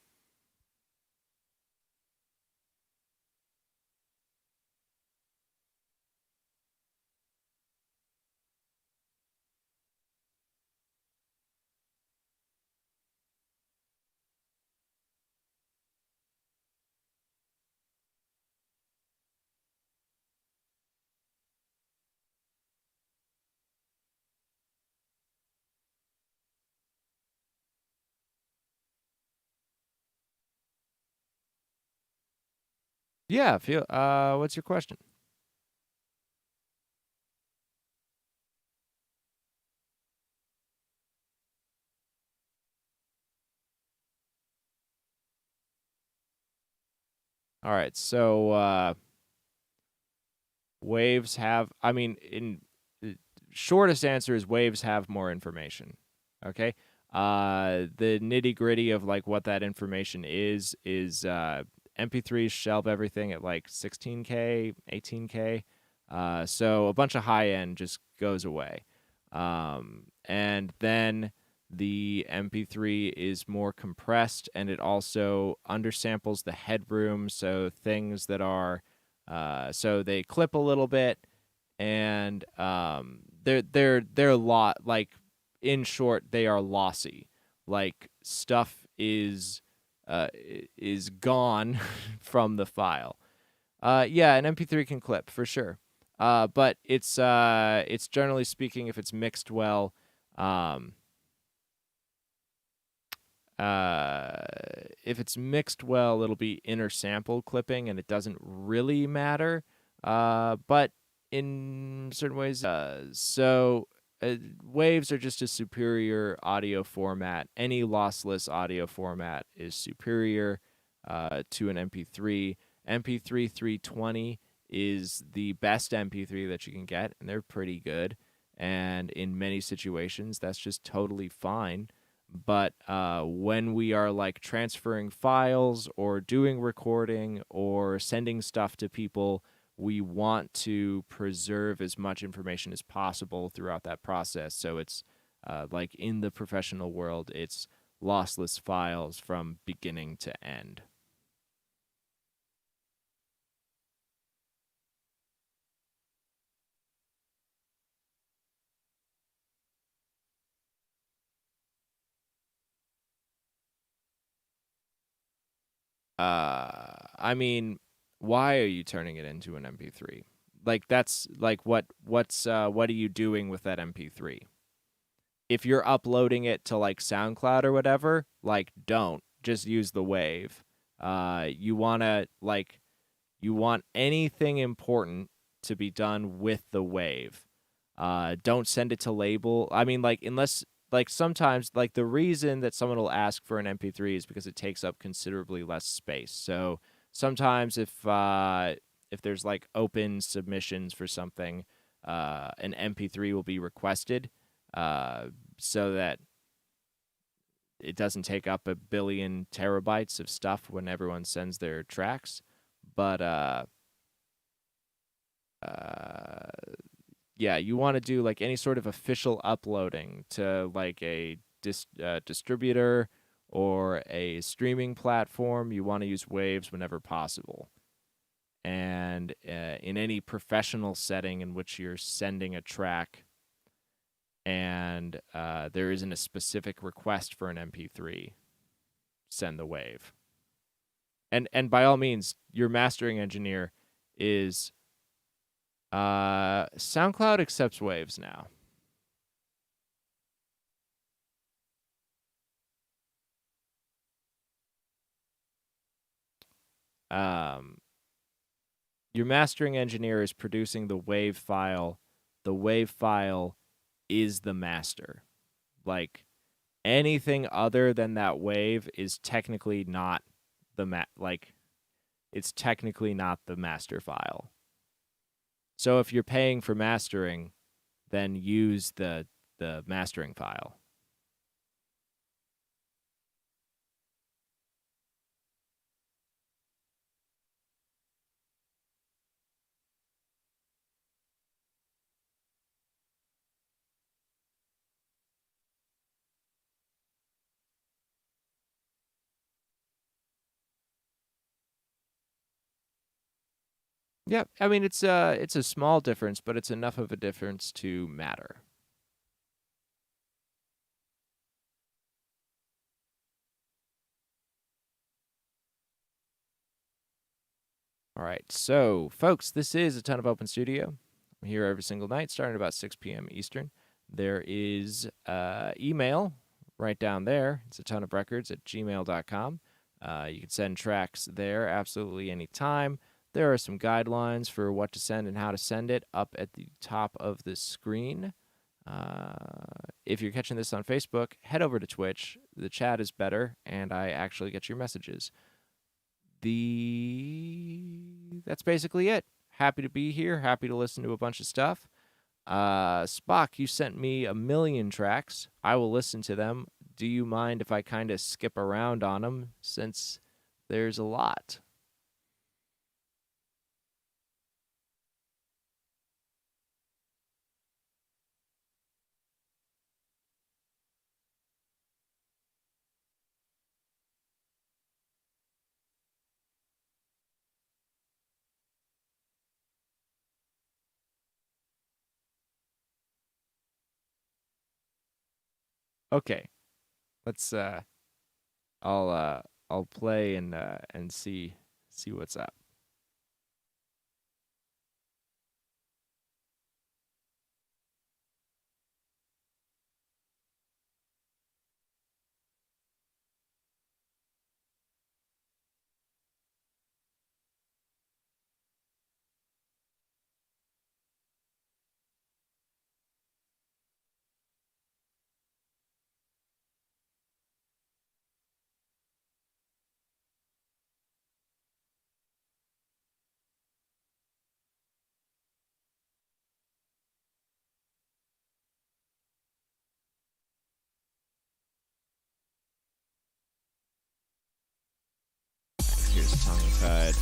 Yeah, feel what's your question? All right. So waves have, I mean, in shortest answer is waves have more information. Okay? The nitty gritty of like what that information is MP3s shelve everything at like 16K, 18K. So a bunch of high end just goes away. And then the MP3 is more compressed, and it also undersamples the headroom. So things that are, so they clip a little bit, and they're a lot, like, in short, they are lossy. Like, stuff is gone from the file. Yeah, an MP3 can clip for sure. But it's generally speaking, if it's mixed well, um, if it's mixed well, it'll be inner sample clipping, and it doesn't really matter. But in certain ways, waves are just a superior audio format. Any lossless audio format is superior to an MP3. MP3 320 is the best MP3 that you can get, and they're pretty good. And in many situations, that's just totally fine. But when we are like transferring files or doing recording or sending stuff to people, we want to preserve as much information as possible throughout that process. So it's like in the professional world, it's lossless files from beginning to end. I mean, why are you turning it into an MP3? Like, that's like what are you doing with that MP3? If you're uploading it to like SoundCloud or whatever, like, don't just use the wave. You want anything important to be done with the wave. Don't send it to label. I mean, like, unless, like, sometimes, like, the reason that someone will ask for an MP3 is because it takes up considerably less space. So sometimes if there's like open submissions for something, an MP3 will be requested, so that it doesn't take up 1 billion terabytes of stuff when everyone sends their tracks. But yeah, you want to do like any sort of official uploading to like a distributor or a streaming platform. You want to use waves whenever possible. And in any professional setting in which you're sending a track and there isn't a specific request for an MP3, send the wave. And by all means, your mastering engineer is SoundCloud accepts waves now. Your mastering engineer is producing the wave file. The wave file is the master. Like, anything other than that wave is technically not it's technically not the master file. So if you're paying for mastering, then use the mastering file. Yeah, I mean, it's a small difference, but it's enough of a difference to matter. All right, so folks, this is a ton of Open Studio. I'm here every single night, starting at about 6 p.m. Eastern. There is email right down there. It's a ton of records at gmail.com. You can send tracks there absolutely anytime. There are some guidelines for what to send and how to send it up at the top of the screen. If you're catching this on Facebook, head over to Twitch. The chat is better, and I actually get your messages. That's basically it. Happy to be here. Happy to listen to a bunch of stuff. Spock, you sent me 1 million tracks. I will listen to them. do you mind if I kind of skip around on them since there's a lot? Okay, let's I'll play and see what's up. Here's Tongue Tied.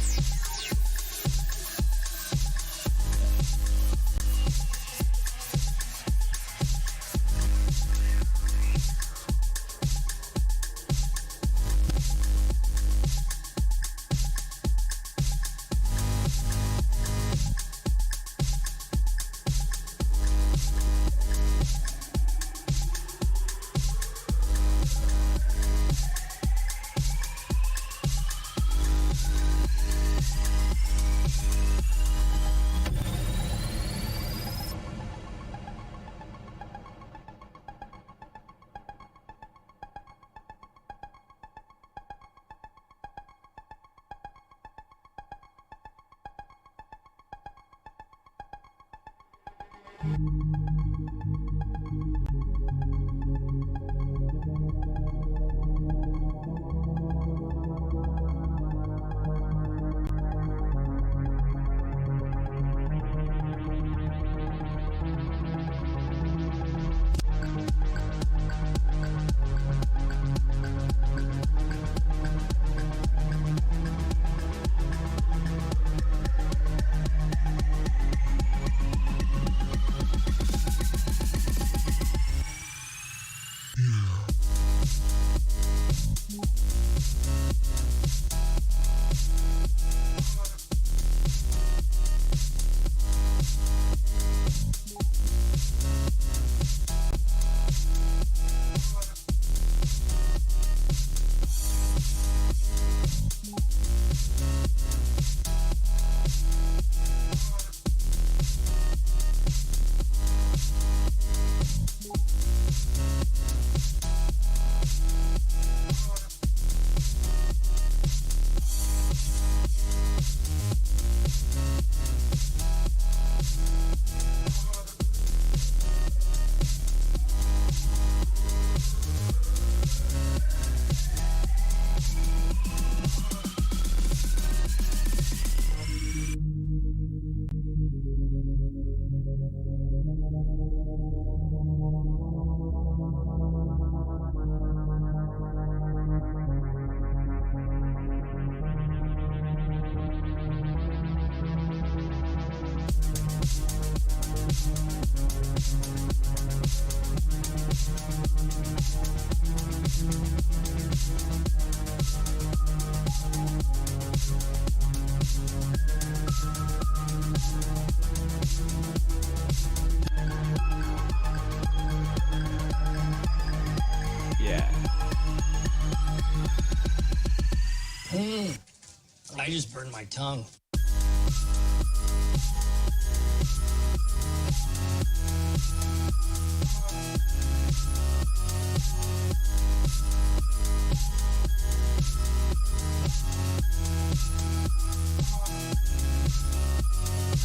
I just burned my tongue.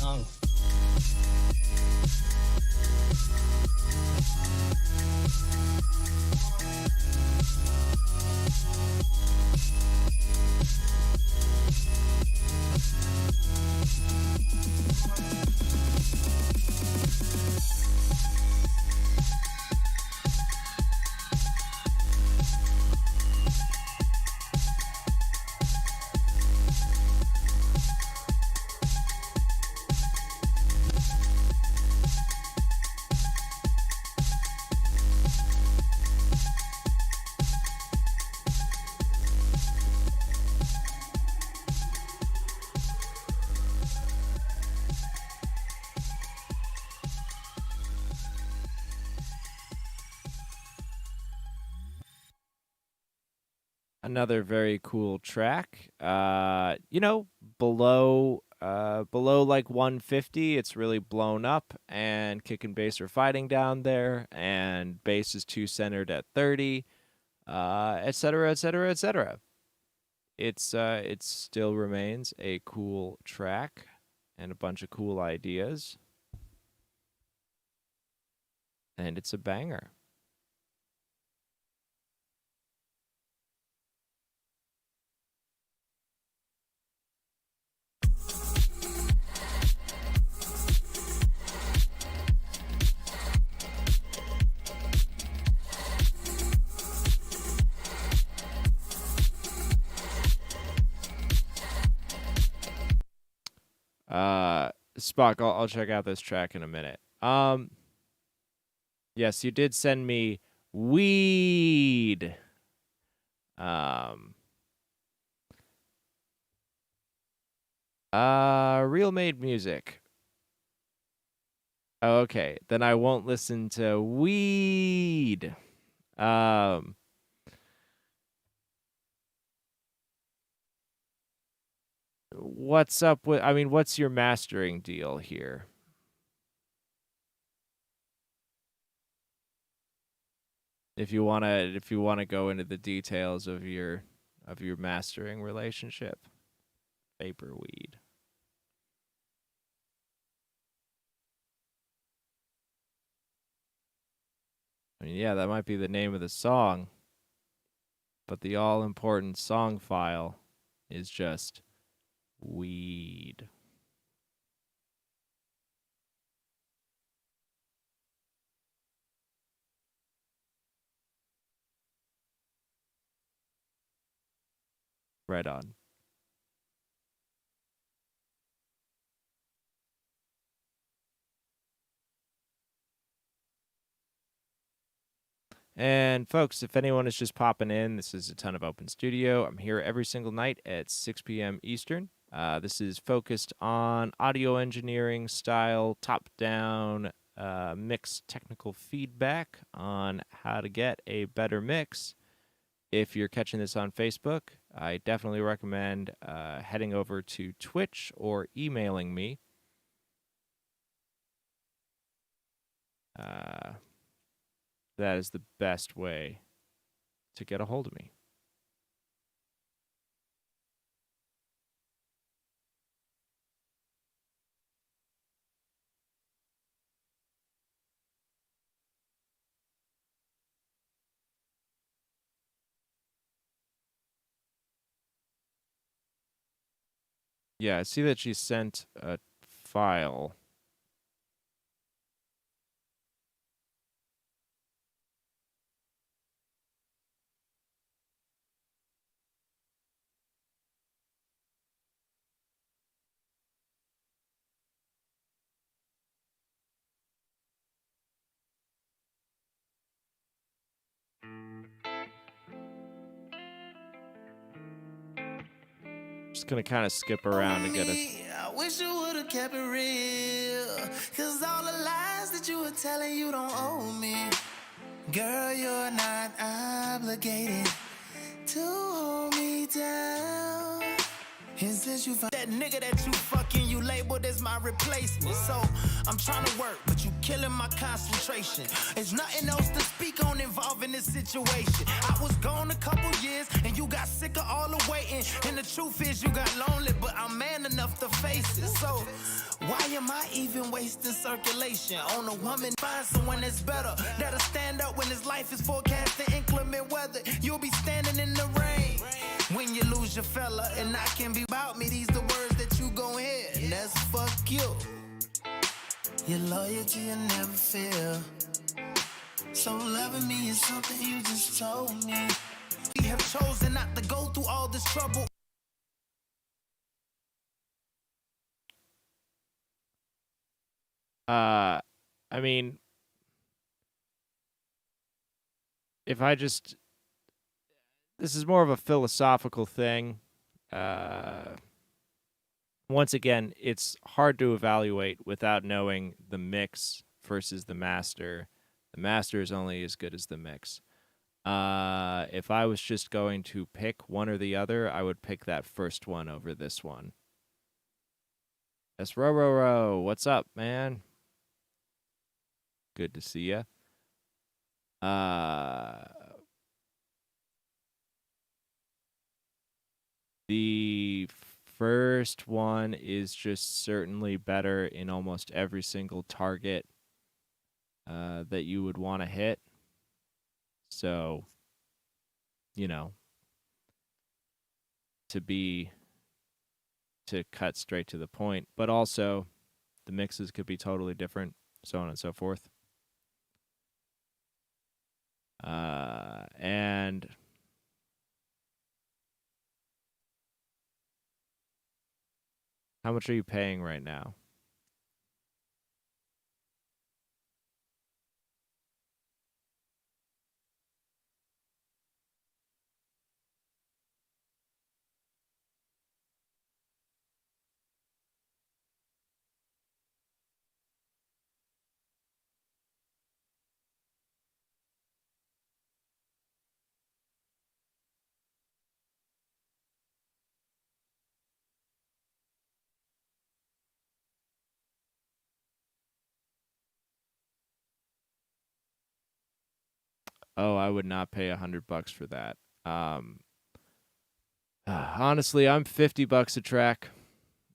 Tongue. Another very cool track. Below like 150, it's really blown up, and kick and bass are fighting down there, and bass is too centered at 30, et cetera, et cetera, et cetera. It still remains a cool track and a bunch of cool ideas, and it's a banger. Spock, I'll check out this track in a minute. Yes, you did send me weed. Um, Real made music. Oh, okay, then I won't listen to weed. Um, what's up with? I mean, what's your mastering deal here? If you wanna go into the details of your mastering relationship, vapor weed. I mean, yeah, that might be the name of the song, but the all important song file is just weed. Right on. And folks, if anyone is just popping in, this is Atonuv Open Studio. I'm here every single night at 6 p.m. Eastern. This is focused on audio engineering style, top-down mix technical feedback on how to get a better mix. If you're catching this on Facebook, I definitely recommend heading over to Twitch or emailing me. That is the best way to get a hold of me. Yeah, I see that she sent a file. Just gonna kind of skip around to get us. I wish you would've kept it real. Cause all the lies that you were telling, you don't owe me. Girl, you're not obligated to hold me down. And since you found that nigga that you fucking, you labeled as my replacement. So I'm trying to work, but you killing my concentration. There's nothing else to speak on involving this situation. I was gone a couple years, and you got sick of all the waiting. And the truth is you got lonely, but I'm man enough to face it. So why am I even wasting circulation on a woman? Find someone that's better, that'll stand up when his life is forecasting inclement weather. You'll be standing in the rain when you lose your fella, and I can be about me. These the words that you gon' hear, and that's fuck you. Your loyalty will never fail. So loving me is something you just told me. We have chosen not to go through all this trouble. I mean, if I just, this is more of a philosophical thing. Once again, it's hard to evaluate without knowing the mix versus the master. The master is only as good as the mix. If I was just going to pick one or the other, I would pick that first one over this one. That's Ro. What's up, man? Good to see ya. The first one is just certainly better in almost every single target that you would want to hit. So, you know, to cut straight to the point, but also the mixes could be totally different, so on and so forth. And how much are you paying right now? Oh, I would not pay $100 for that. Honestly, I'm $50 a track,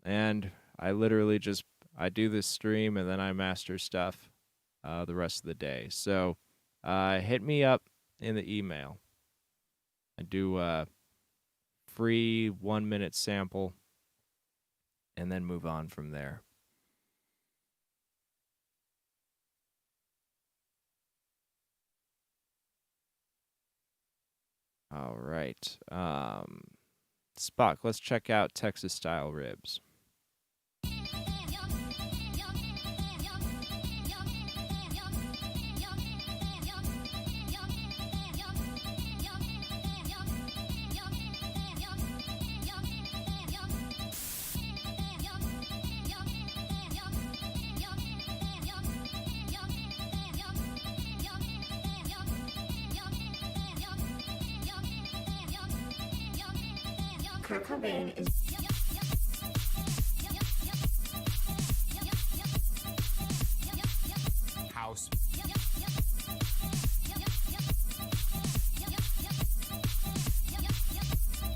and I literally just I do this stream and then I master stuff the rest of the day. So hit me up in the email. I do a free 1-minute sample and then move on from there. All right. Spock, let's check out Texas style ribs. Kurt Cobain is House.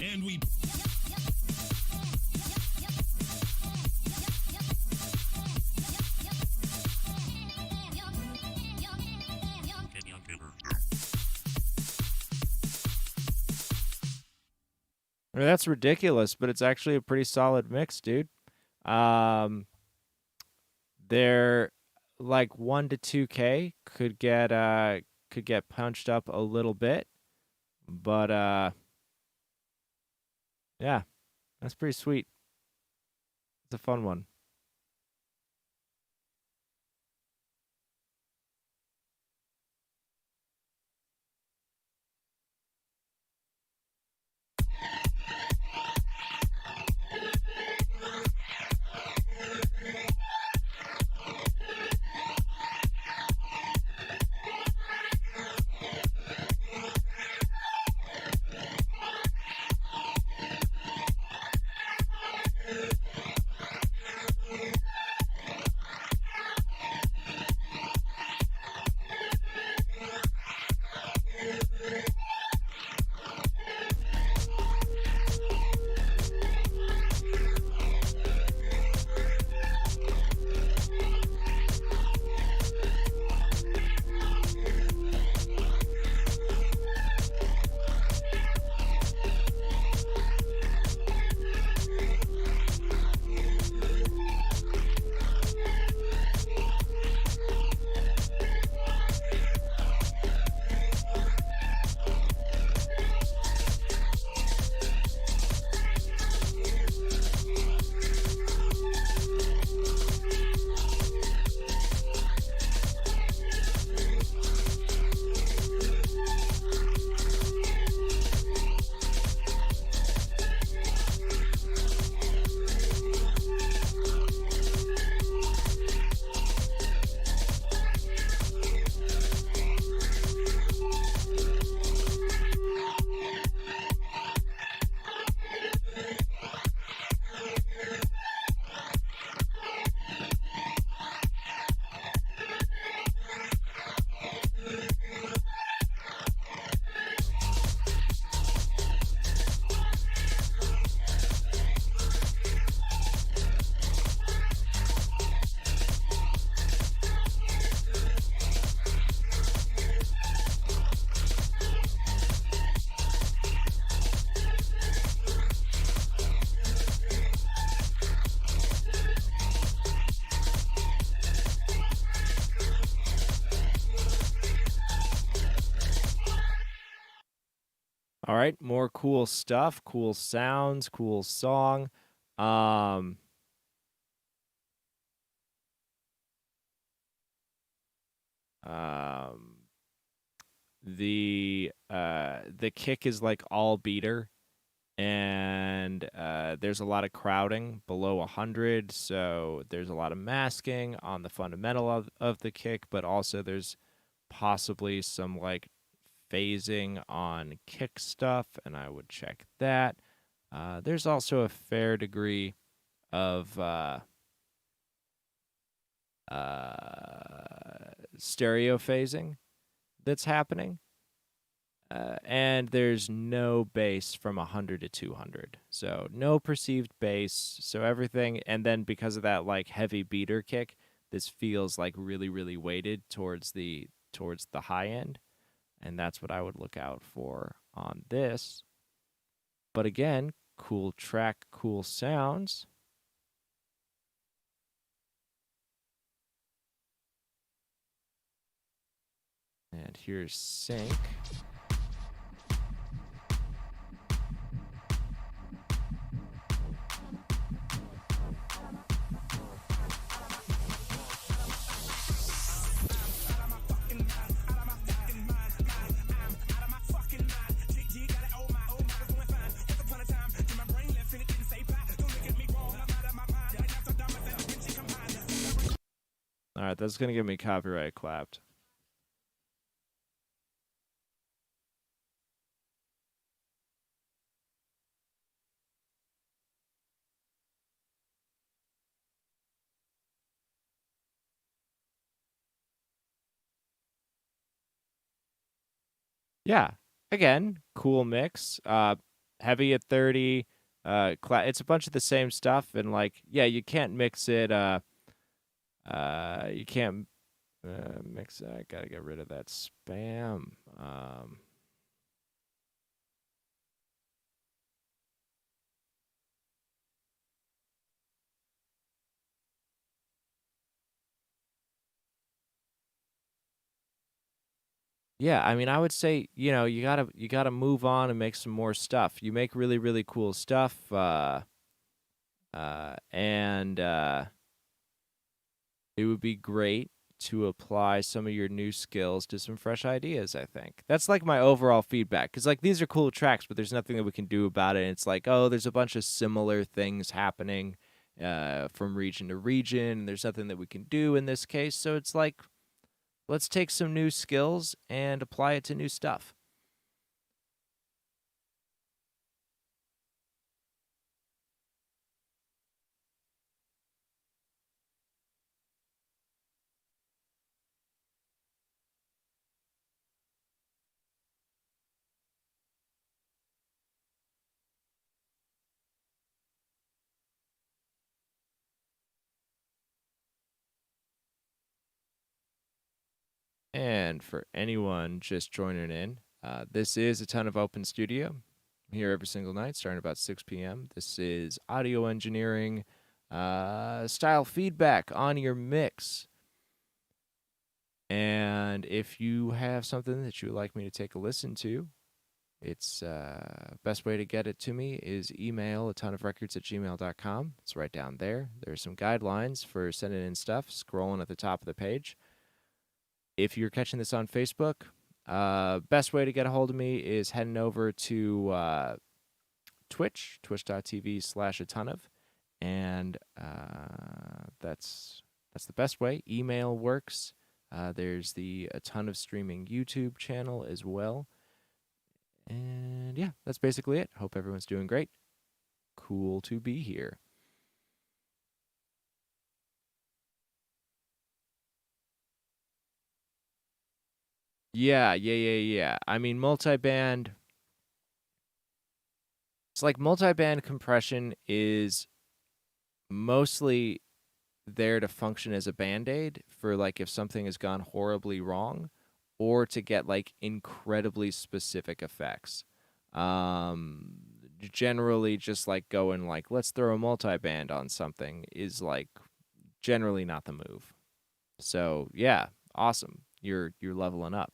And we I mean, that's ridiculous, but it's actually a pretty solid mix, dude. They're like 1 to 2K could get punched up a little bit, but yeah, that's pretty sweet. It's a fun one. All right, more cool stuff, cool sounds, cool song. Um, um, the kick is like all beater, and there's a lot of crowding below 100, so there's a lot of masking on the fundamental of the kick, but also there's possibly some like phasing on kick stuff, and I would check that. There's also a fair degree of stereo phasing that's happening. And there's no bass from 100 to 200. So no perceived bass. So everything, and then because of that like heavy beater kick, this feels like really, really weighted towards the high end. And that's what I would look out for on this. But again, cool track, cool sounds. And here's sync. All right, that's going to get me copyright clapped. Yeah. Again, cool mix. Heavy at 30. It's a bunch of the same stuff, and like, yeah, you can't mix it. You can't mix. I gotta get rid of that spam. Yeah, I mean, I would say, you gotta move on and make some more stuff. You make really, really cool stuff. And it would be great to apply some of your new skills to some fresh ideas, I think. That's like my overall feedback, cuz like these are cool tracks, but there's nothing that we can do about it. And it's like, oh, there's a bunch of similar things happening from region to region. There's nothing that we can do in this case. So it's like, let's take some new skills and apply it to new stuff. And for anyone just joining in, this is a ton of Open Studio. I'm here every single night, starting about 6 p.m. This is audio engineering, style feedback on your mix. And if you have something that you would like me to take a listen to, it's best way to get it to me is email atonuvrecords@gmail.com. It's right down there. There's some guidelines for sending in stuff, scrolling at the top of the page. If you're catching this on Facebook, best way to get a hold of me is heading over to Twitch, twitch.tv/Atonuv. And that's the best way. Email works. There's the Atonuv streaming YouTube channel as well. And yeah, that's basically it. Hope everyone's doing great. Cool to be here. Yeah. I mean, multiband. It's like multiband compression is mostly there to function as a band-aid for like if something has gone horribly wrong or to get like incredibly specific effects. Generally just like going like let's throw a multiband on something is like generally not the move. So, yeah, awesome. You're leveling up.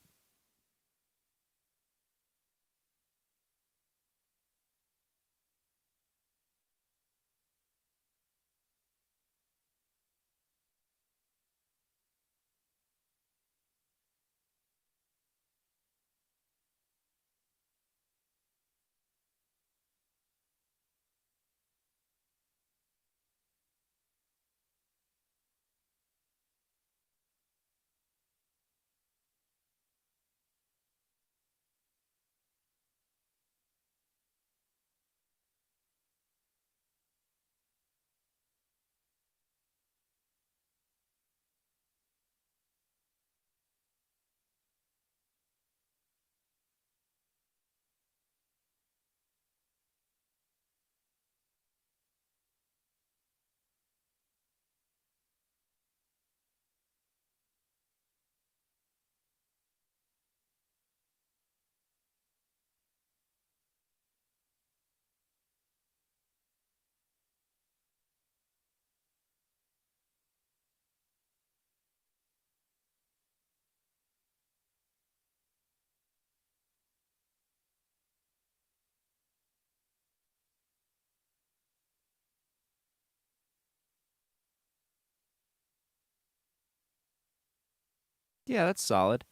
Yeah, that's solid.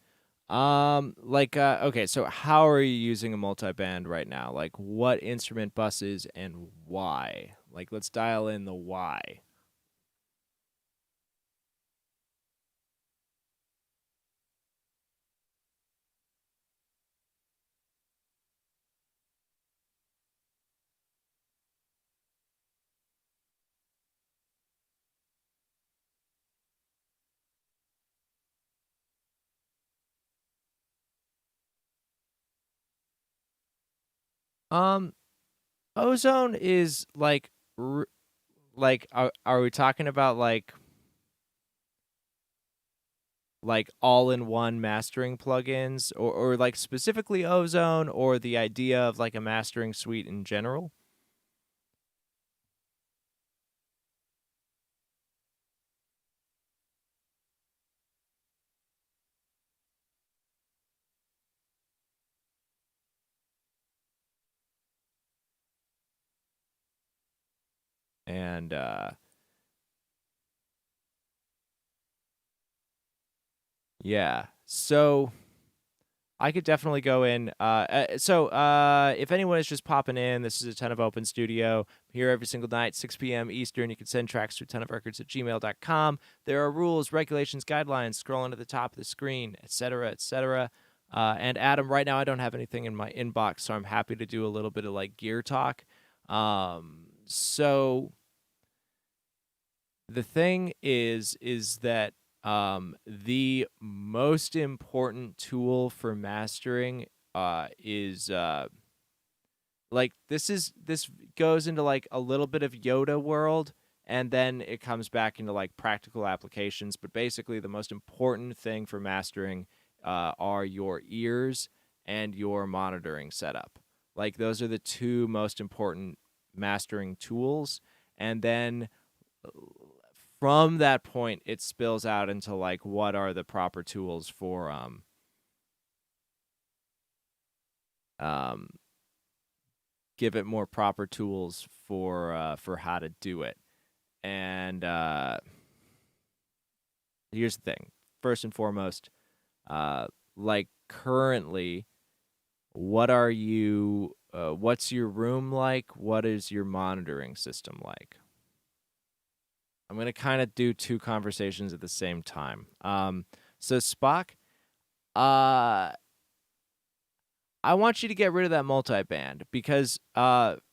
Okay, so how are you using a multiband right now? Like, what instrument buses and why? Like, let's dial in the why. Um, Ozone is are we talking about like all-in-one mastering plugins, or like specifically Ozone, or the idea of like a mastering suite in general? And yeah. So I could definitely go in. If anyone is just popping in, this is a Ton of Open Studio. I'm here every single night, 6 p.m. Eastern. You can send tracks to tonofrecords@gmail.com. There are rules, regulations, guidelines scrolling to the top of the screen, etc., etc. And Adam, right now I don't have anything in my inbox, so I'm happy to do a little bit of like gear talk. So the thing is that the most important tool for mastering is like this goes into like a little bit of Yoda world, and then it comes back into like practical applications. But basically, the most important thing for mastering are your ears and your monitoring setup. Like those are the two most important mastering tools, and then from that point it spills out into like what are the proper tools for um give it more proper tools for how to do it. And here's the thing. First and foremost, uh like currently, what's your room like? What is your monitoring system like? I'm going to kind of do two conversations at the same time. So Spock, uh I want you to get rid of that multiband because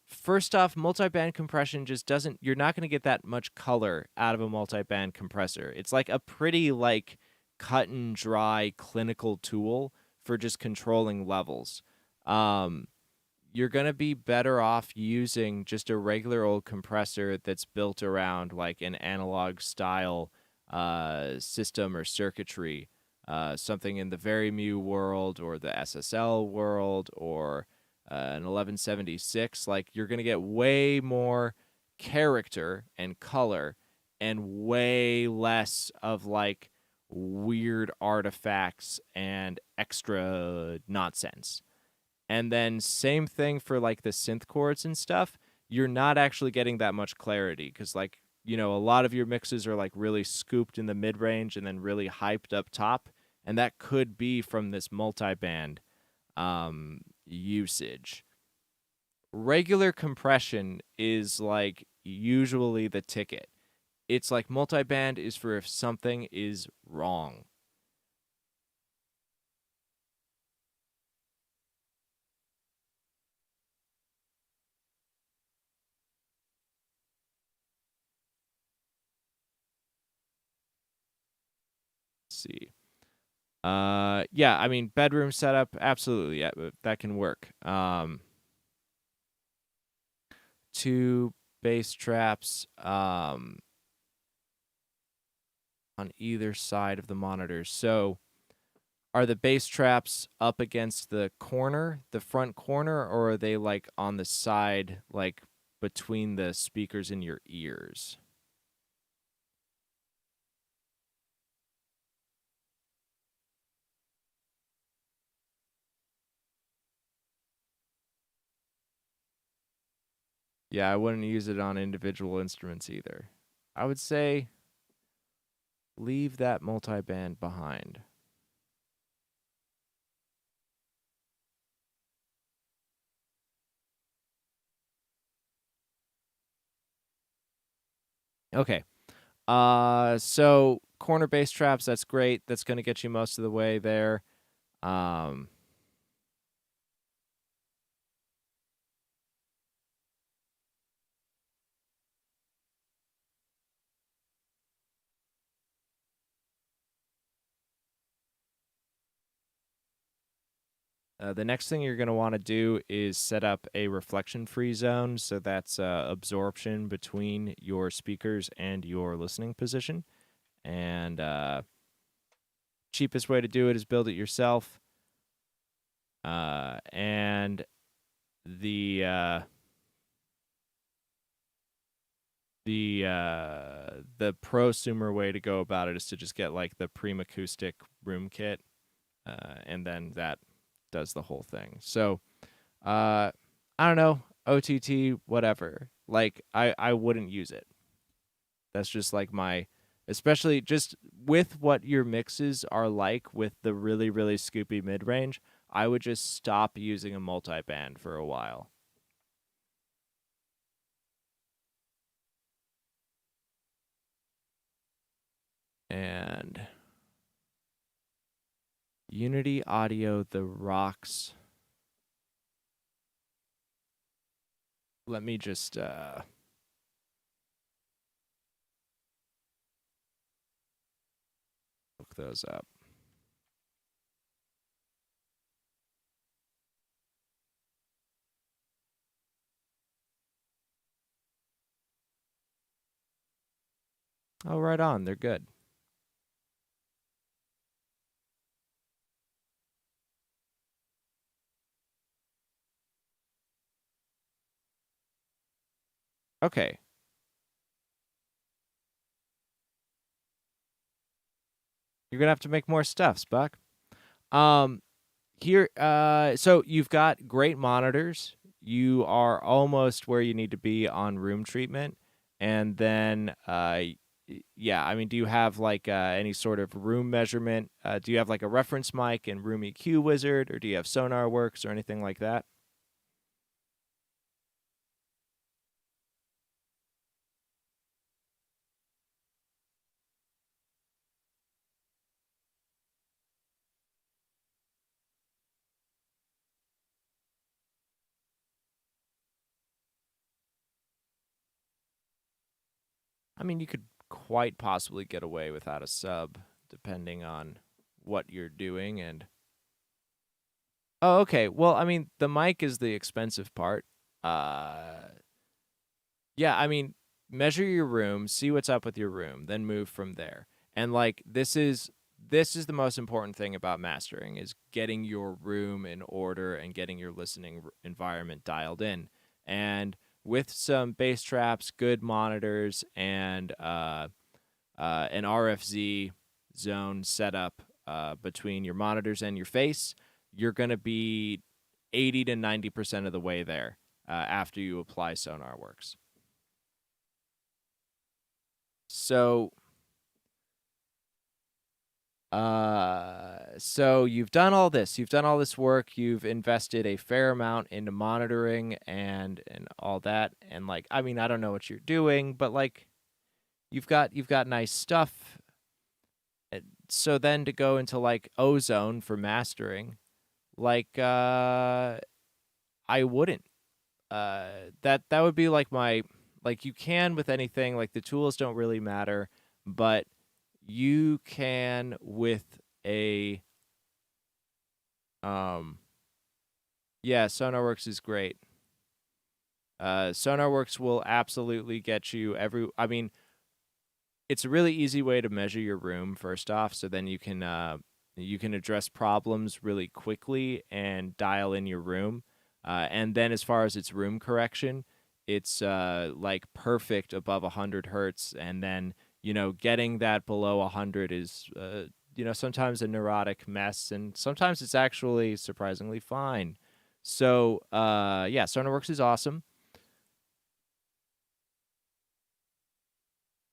first off, multiband compression just doesn't you're not going to get that much color out of a multiband compressor. It's like a pretty like cut and dry clinical tool for just controlling levels. Um you're going to be better off using just a regular old compressor that's built around like an analog style system or circuitry, something in the very mu world or the SSL world or an 1176. Like you're going to get way more character and color and way less of like weird artifacts and extra nonsense. And then same thing for like the synth chords and stuff. You're not actually getting that much clarity because like, a lot of your mixes are like really scooped in the mid range and then really hyped up top. And that could be from this multi-band usage. Regular compression is like usually the ticket. It's like multi-band is for if something is wrong. Let's see. Yeah, I mean bedroom setup, absolutely, yeah, that can work. Two bass traps on either side of the monitors. So are the bass traps up against the front corner, or are they like on the side, like between the speakers in your ears? Yeah, I wouldn't use it on individual instruments either. I would say leave that multiband behind. Okay. So corner bass traps, that's great. That's going to get you most of the way there. Um, the next thing you're going to want to do is set up a reflection-free zone. So that's absorption between your speakers and your listening position. And cheapest way to do it is build it yourself. And the prosumer way to go about it is to just get like the Prime Acoustic room kit, and then that does the whole thing. So I don't know, OTT, whatever. Like I wouldn't use it. That's just like my, especially just with what your mixes are like with the really really scoopy mid range. I would just stop using a multi-band for a while. And Unity Audio, the rocks. Let me just look those up. Oh, right on. They're good. Okay. You're gonna have to make more stuffs, Buck. Um, here, so you've got great monitors. You are almost where you need to be on room treatment, and then, yeah. I mean, do you have like any sort of room measurement? Do you have like a reference mic and Room EQ Wizard, or do you have SonarWorks or anything like that? I mean, you could quite possibly get away without a sub, depending on what you're doing. And oh, okay. Well, I mean, the mic is the expensive part. Uh, yeah. I mean, measure your room, see what's up with your room, then move from there. And like, this is the most important thing about mastering is getting your room in order and getting your listening environment dialed in. And with some bass traps, good monitors, and an RFZ zone setup between your monitors and your face, you're going to be 80 to 90% of the way there after you apply SonarWorks. So, so you've done all this. You've done all this work. You've invested a fair amount into monitoring and all that. And like, I mean, I don't know what you're doing, but like, you've got nice stuff. So then to go into like ozone for mastering, like I wouldn't. That would be like my, like you can with anything, like the tools don't really matter, but you can with a um yeah, SonarWorks is great. SonarWorks will absolutely get you every, I mean, it's a really easy way to measure your room first off, so then you can address problems really quickly and dial in your room. And then as far as its room correction, it's like perfect above 100 hertz, and then getting that below 100 is sometimes a neurotic mess, and sometimes it's actually surprisingly fine. So yeah, SonarWorks is awesome.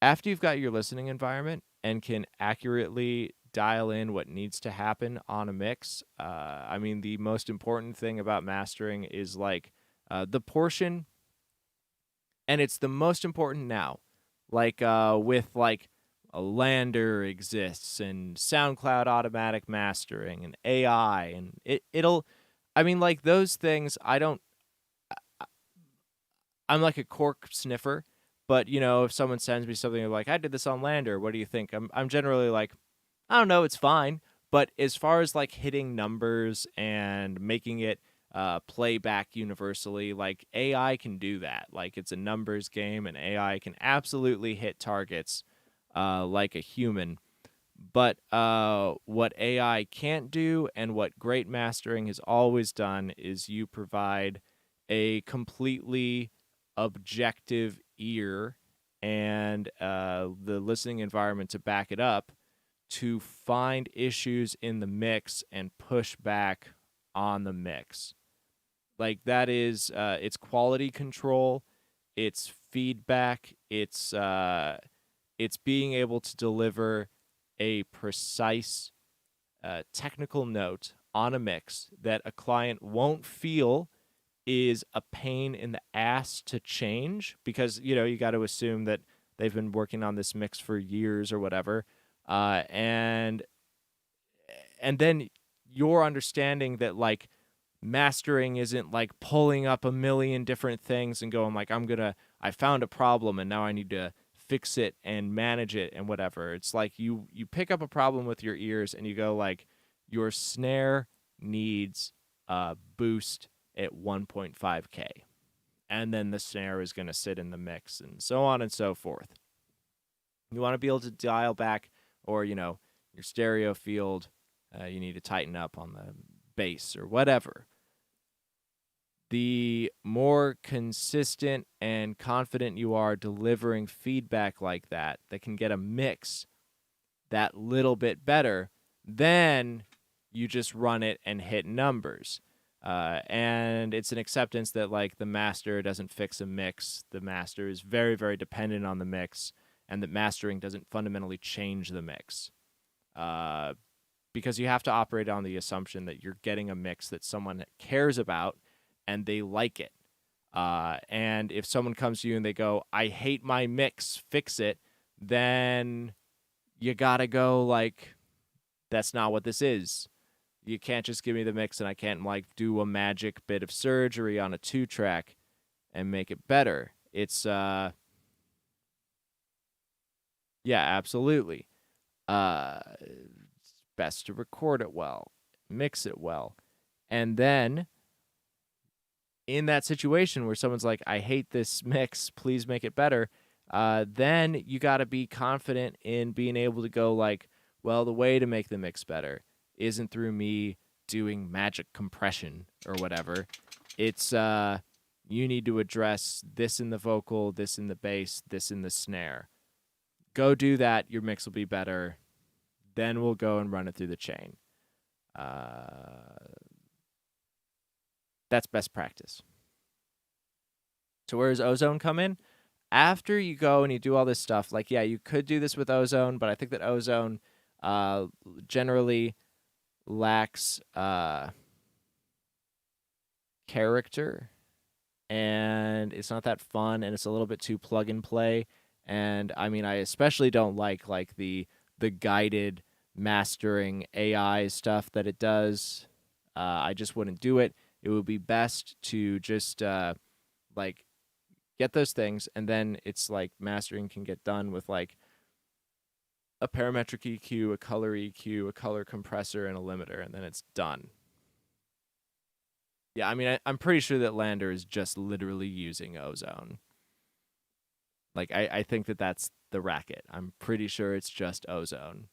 After you've got your listening environment and can accurately dial in what needs to happen on a mix, I mean, the most important thing about mastering is like the portion, and it's the most important now. like with like a lander exists and SoundCloud automatic mastering and AI and it'll I mean like those things I'm like a cork sniffer, but you know, if someone sends me something like I did this on Lander, what do you think? I'm generally like I don't know, it's fine. But as far as like hitting numbers and making it play back universally, like AI can do that. Like it's a numbers game, and AI can absolutely hit targets like a human. But what AI can't do, and what great mastering has always done, is you provide a completely objective ear and the listening environment to back it up to find issues in the mix and push back on the mix. Like that is it's quality control, it's feedback, it's being able to deliver a precise technical note on a mix that a client won't feel is a pain in the ass to change because you know you got to assume that they've been working on this mix for years or whatever, and then your understanding that like mastering isn't like pulling up a million different things and going like I found a problem and now I need to fix it and manage it and whatever. It's like you pick up a problem with your ears and you go like your snare needs a boost at 1.5k, and then the snare is going to sit in the mix and so on and so forth. You want to be able to dial back, or you know, your stereo field, you need to tighten up on the bass or whatever. The more consistent and confident you are delivering feedback like that can get a mix that little bit better, then you just run it and hit numbers. And it's an acceptance that like the master doesn't fix a mix. The master is very, very dependent on the mix, and that mastering doesn't fundamentally change the mix. Because you have to operate on the assumption that you're getting a mix that someone cares about and they like it. And if someone comes to you and they go, I hate my mix, fix it, then you gotta go like, that's not what this is. You can't just give me the mix and I can't like do a magic bit of surgery on a 2-track and make it better. It's yeah, absolutely. It's best to record it well, mix it well. And then in that situation where someone's like, I hate this mix, please make it better, then you got to be confident in being able to go like, well, the way to make the mix better isn't through me doing magic compression or whatever. It's you need to address this in the vocal, this in the bass, this in the snare. Go do that, your mix will be better. Then we'll go and run it through the chain. That's best practice. So where does ozone come in? After you go and you do all this stuff, like, yeah, you could do this with ozone, but I think that ozone generally lacks character, and it's not that fun, and it's a little bit too plug and play. And I mean, I especially don't like the guided mastering AI stuff that it does. I just wouldn't do it. It would be best to just like get those things, and then it's like mastering can get done with like a parametric EQ, a color EQ, a color compressor, and a limiter, and then it's done. Yeah, I mean, I'm pretty sure that Lander is just literally using ozone. Like, I think that that's the racket. I'm pretty sure it's just ozone.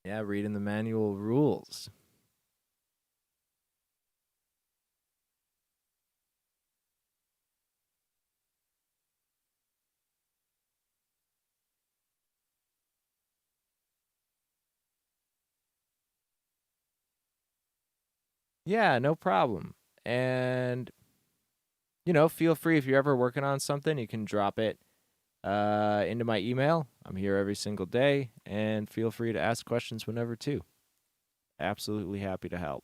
Yeah, reading the manual rules. Yeah, no problem. And feel free if you're ever working on something, you can drop it into my email. I'm here every single day, and feel free to ask questions whenever, too. Absolutely happy to help.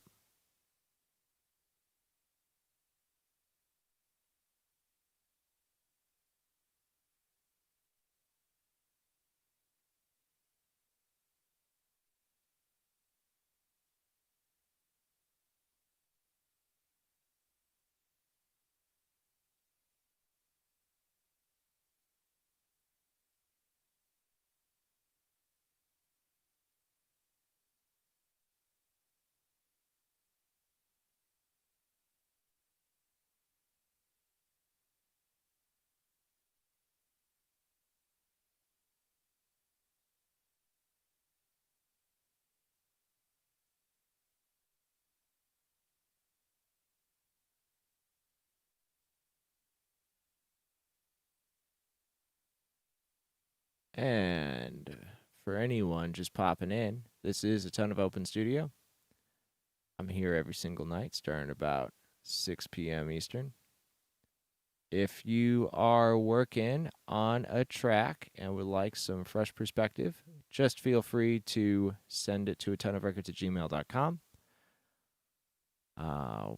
And for anyone just popping in, this is a ton of Open Studio. I'm here every single night starting about 6 p.m. Eastern. If you are working on a track and would like some fresh perspective, just feel free to send it to atonuvrecords@gmail.com.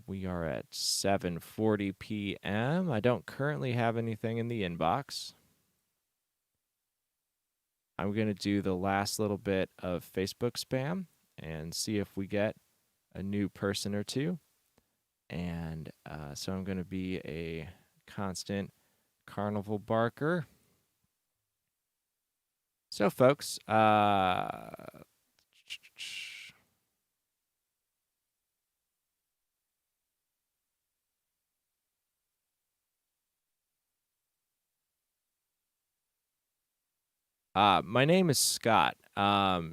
We are at 7:40 p.m. I don't currently have anything in the inbox. I'm going to do the last little bit of Facebook spam and see if we get a new person or two. And so I'm going to be a constant carnival barker. So, folks, my name is Scott.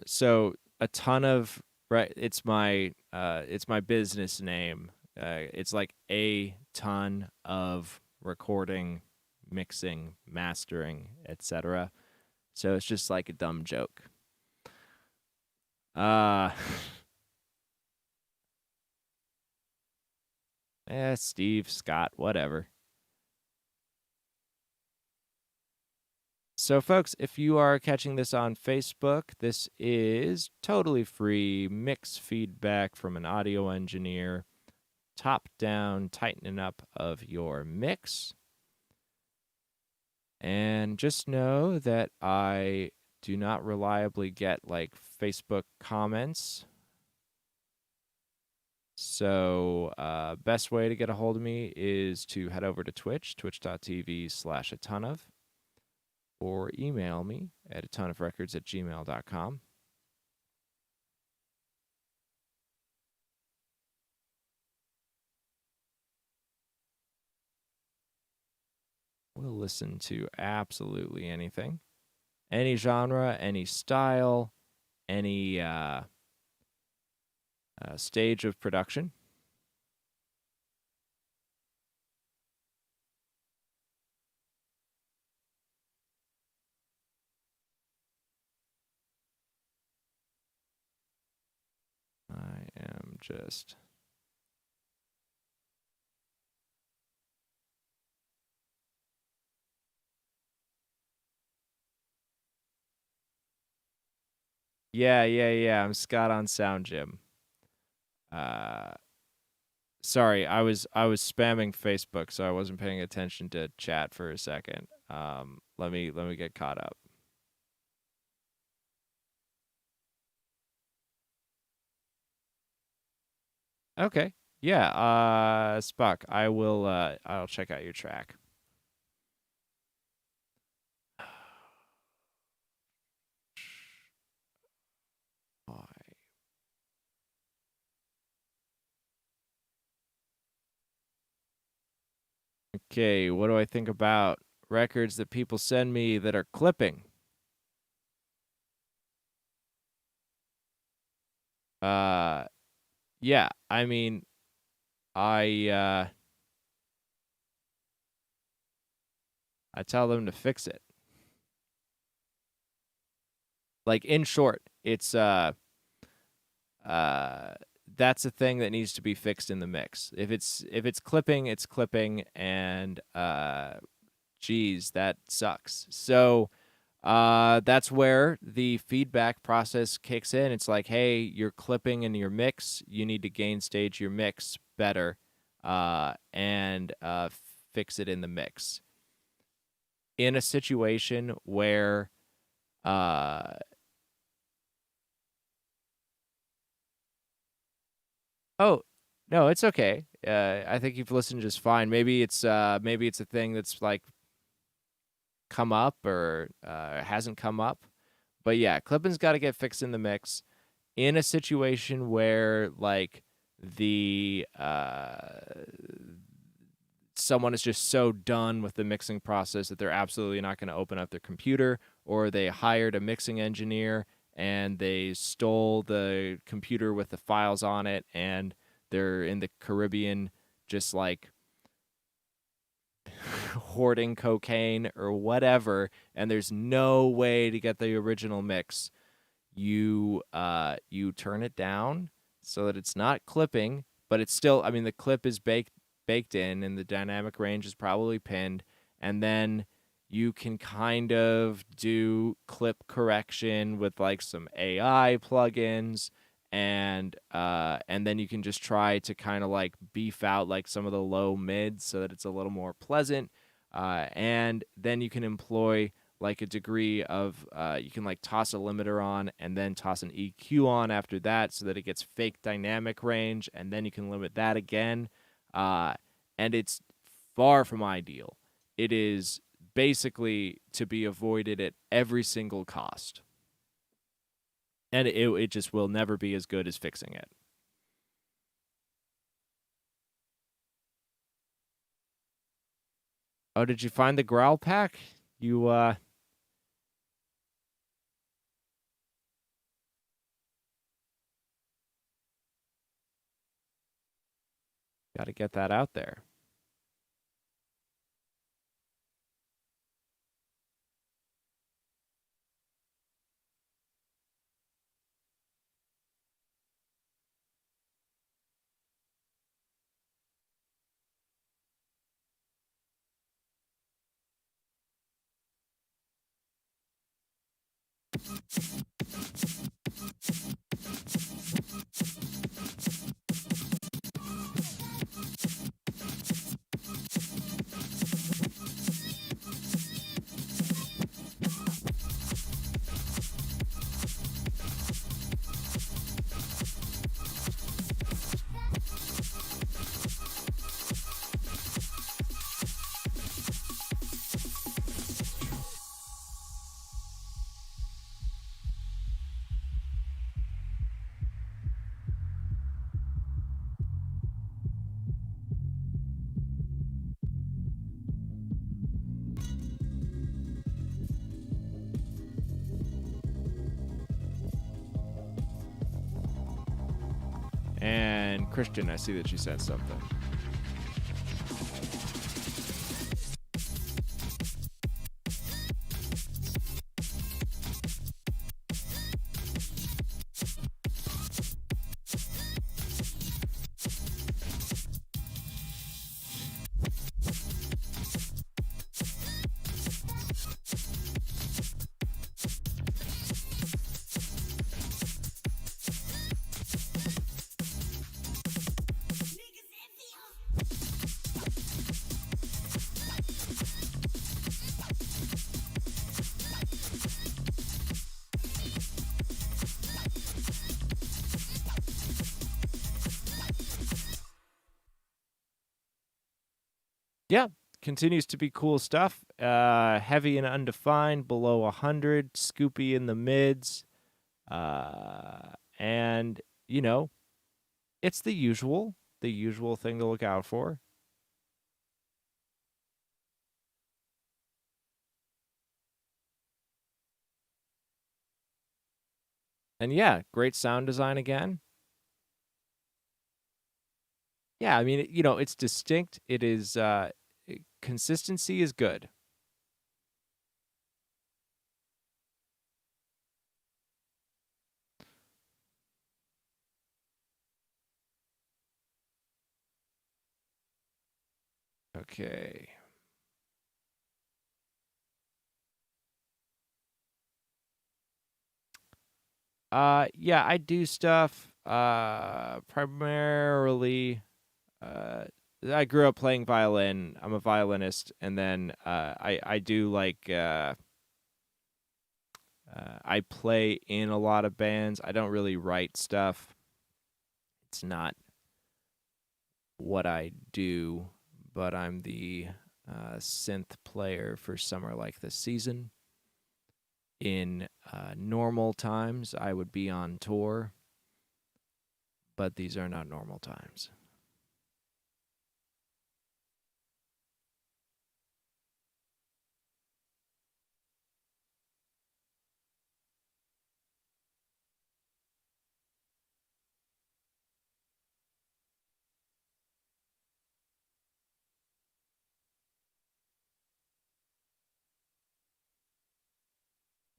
So a ton of right. It's my business name. It's like a ton of recording, mixing, mastering, etc. So it's just like a dumb joke. Steve, Scott, whatever. So, folks, if you are catching this on Facebook, this is totally free mix feedback from an audio engineer, top down tightening up of your mix. And just know that I do not reliably get like Facebook comments. So, best way to get a hold of me is to head over to Twitch, twitch.tv/Atonuv, or email me at atonuvrecords@gmail.com. We'll listen to absolutely anything, any genre, any style, any stage of production. I am just... Yeah. I'm Scott on Sound Gym. Sorry, I was spamming Facebook, so I wasn't paying attention to chat for a second. Let me get caught up. Okay. Yeah, Spock, I'll check out your track. Okay, what do I think about records that people send me that are clipping? Yeah, I mean, I tell them to fix it. Like, in short, it's that that's a thing that needs to be fixed in the mix. If it's clipping, it's clipping, and geez, that sucks. So that's where the feedback process kicks in. It's like, hey, you're clipping in your mix. You need to gain stage your mix better, and fix it in the mix. In a situation where uh, oh, no, it's okay. I think you've listened just fine. Maybe it's a thing that's like come up or hasn't come up. But yeah, clipping's got to get fixed in the mix. In a situation where like the someone is just so done with the mixing process that they're absolutely not going to open up their computer, or they hired a mixing engineer and they stole the computer with the files on it, and they're in the Caribbean just like hoarding cocaine or whatever, and there's no way to get the original mix. You turn it down so that it's not clipping, but it's still, I mean, the clip is baked in and the dynamic range is probably pinned, and then you can kind of do clip correction with like some AI plugins, and then you can just try to kind of like beef out like some of the low mids so that it's a little more pleasant, and then you can employ like a degree of you can like toss a limiter on and then toss an EQ on after that so that it gets fake dynamic range, and then you can limit that again, and it's far from ideal. It is basically to be avoided at every single cost, and it just will never be as good as fixing it. Oh, did you find the growl pack? You got to get that out there. And Christian, I see that you said something. Yeah, continues to be cool stuff. Heavy and undefined, below 100, scoopy in the mids, and you know, it's the usual thing to look out for. And yeah, great sound design again. Yeah, I mean, it's distinct. It is consistency is good. Okay. Yeah, I do stuff primarily I grew up playing violin. I'm a violinist, and then I do like I play in a lot of bands. I don't really write stuff. It's not what I do, but I'm the synth player for Summer Like This Season. In normal times, I would be on tour, but these are not normal times.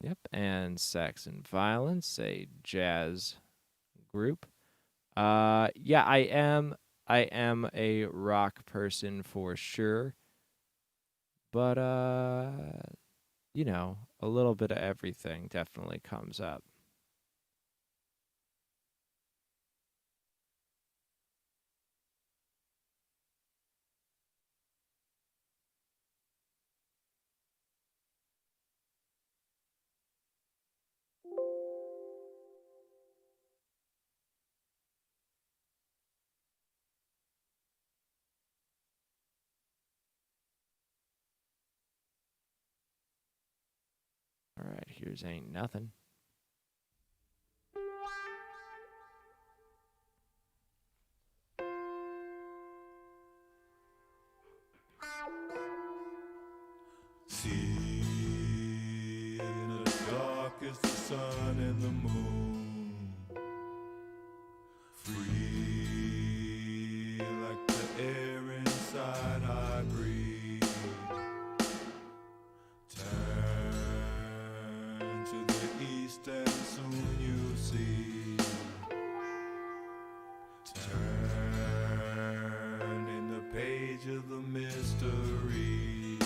Yep, and Saxon Violence, a jazz group. Yeah, I am. I am a rock person for sure, but you know, a little bit of everything definitely comes up. All right, here's Ain't Nothing. See, in the dark is the sun and the moon. Free like the air inside I breathe. Turn to the east and soon you'll see. Turn in the page of the mystery.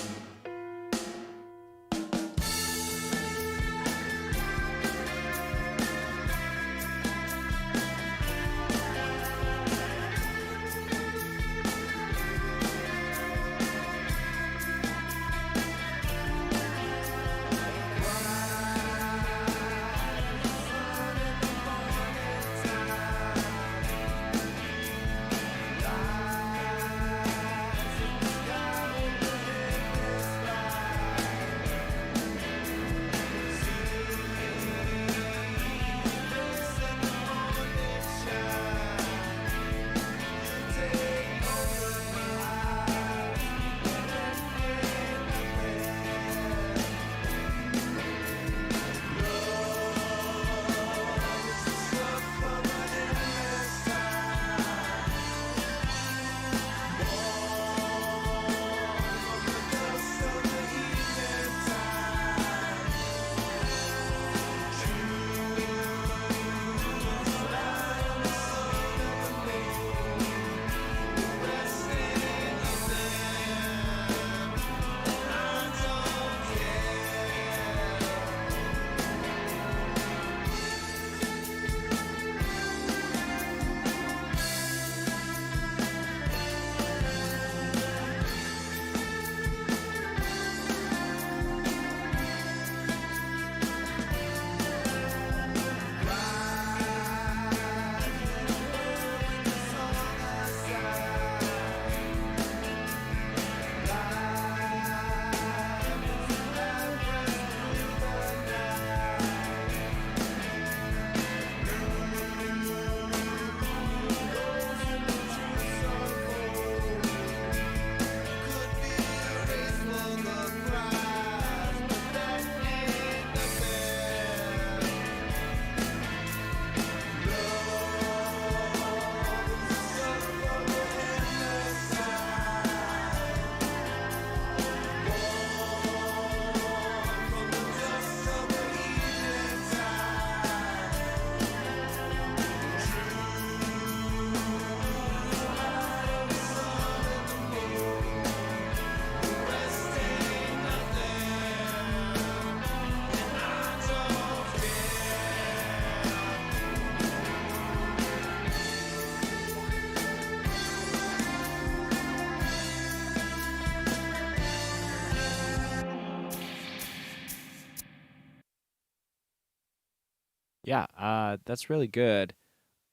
Yeah, that's really good.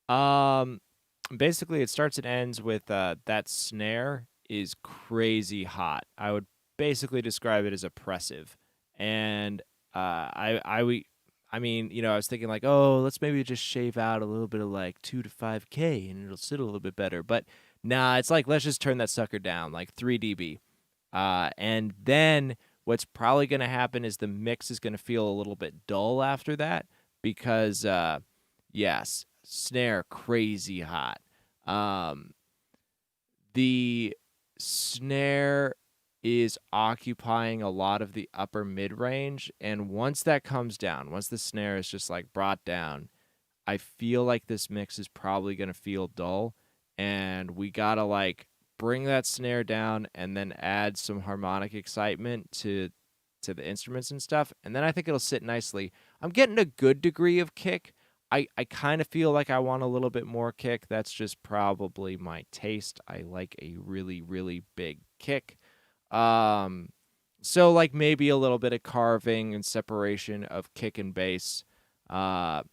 Um, Basically, it starts and ends with that snare is crazy hot. I would basically describe it as oppressive, and I mean, I was thinking like, oh, let's maybe just shave out a little bit of like 2 to 5K, and it'll sit a little bit better. But nah, it's like let's just turn that sucker down like 3 dB. And then what's probably going to happen is the mix is going to feel a little bit dull after that because, yes, snare crazy hot. Um, the snare is occupying a lot of the upper mid range. And once that comes down, once the snare is just like brought down, I feel like this mix is probably going to feel dull, and we got to like bring that snare down and then add some harmonic excitement to the instruments and stuff, and then I think it'll sit nicely. I'm getting a good degree of kick. I kind of feel like I want a little bit more kick. That's just probably my taste. I like a really really big kick. Um so like maybe a little bit of carving and separation of kick and bass. Uh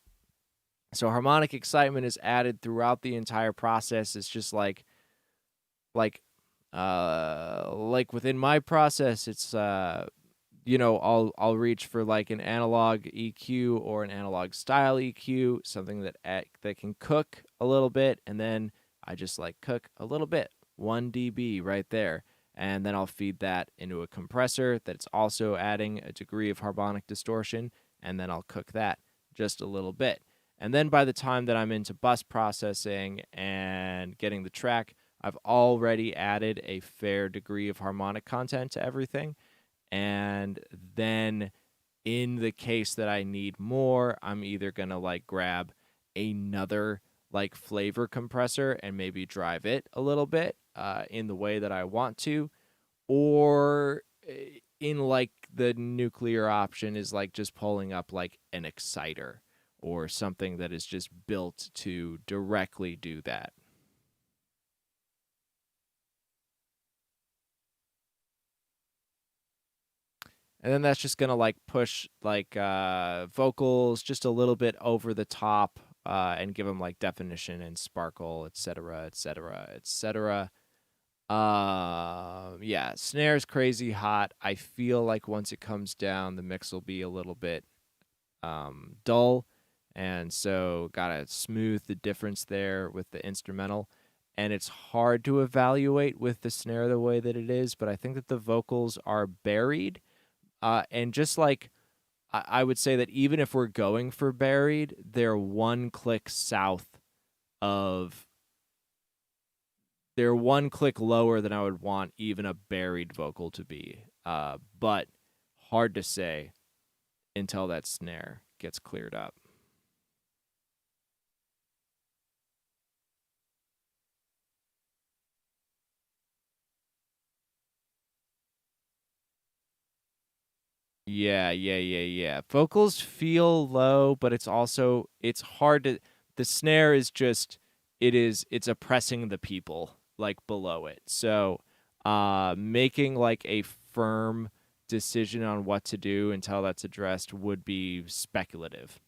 so harmonic excitement is added throughout the entire process. It's just like like within my process, it's I'll reach for like an analog EQ or an analog style EQ, something that can cook a little bit, and then I just like cook a little bit, 1 dB right there, and then I'll feed that into a compressor that's also adding a degree of harmonic distortion, and then I'll cook that just a little bit. And then by the time that I'm into bus processing and getting the track, I've already added a fair degree of harmonic content to everything. And then in the case that I need more, I'm either going to like grab another like flavor compressor and maybe drive it a little bit in the way that I want to, or in like the nuclear option is like just pulling up like an exciter or something that is just built to directly do that. And then that's just gonna like push like vocals just a little bit over the top and give them like definition and sparkle, etc., etc., etc. Yeah, snare's crazy hot. I feel like once it comes down, the mix will be a little bit dull, and so gotta smooth the difference there with the instrumental. And it's hard to evaluate with the snare the way that it is, but I think that the vocals are buried, and just like I would say that even if we're going for buried, they're one click south of they're one click lower than I would want even a buried vocal to be. But hard to say until that snare gets cleared up. Yeah. Vocals feel low, but it's hard to the snare is just it's oppressing the people like below it. So making like a firm decision on what to do until that's addressed would be speculative.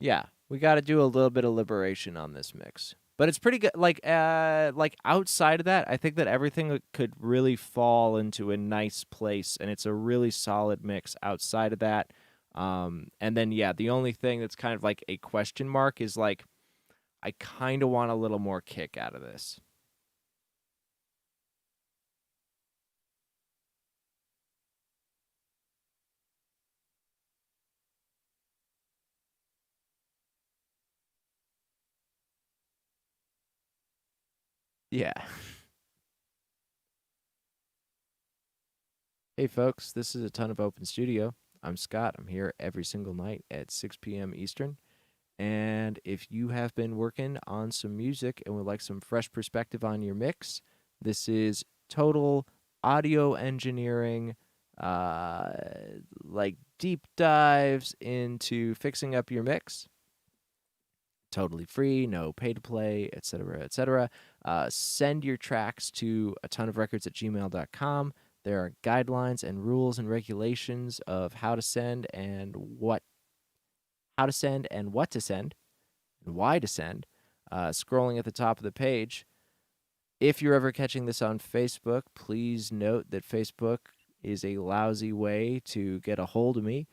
Yeah, we got to do a little bit of liberation on this mix. But it's pretty good. Like outside of that, I think that everything could really fall into a nice place, and it's a really solid mix outside of that. And then yeah, the only thing that's kind of like a question mark is like I kind of want a little more kick out of this. Yeah. Hey, folks, this is a ton of Open Studio. I'm Scott. I'm here every single night at 6 p.m. Eastern. And if you have been working on some music and would like some fresh perspective on your mix, this is total audio engineering, uh, like deep dives into fixing up your mix. Totally free, no pay to play, etc., etc. Send your tracks to atonuvrecords@gmail.com. There are guidelines and rules and regulations of how to send and what to send and why to send. Scrolling at the top of the page. If you're ever catching this on Facebook, please note that Facebook is a lousy way to get a hold of me.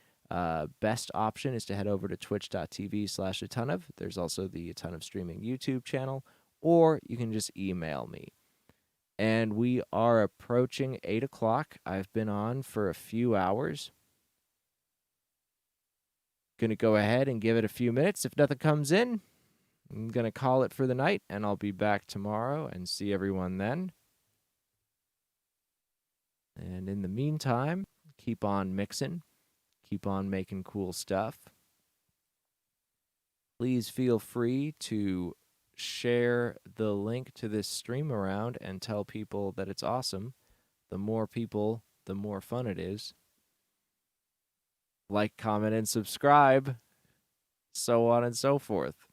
Best option is to head over to twitch.tv/Atonuv. There's also the Atonuv Streaming YouTube channel, or you can just email me. And we are approaching 8 o'clock. I've been on for a few hours. Gonna go ahead and give it a few minutes. If nothing comes in, I'm going to call it for the night, and I'll be back tomorrow and see everyone then. And in the meantime, keep on mixing, keep on making cool stuff. Please feel free to share the link to this stream around and tell people that it's awesome. The more people, the more fun it is. Like, comment, and subscribe, so on and so forth.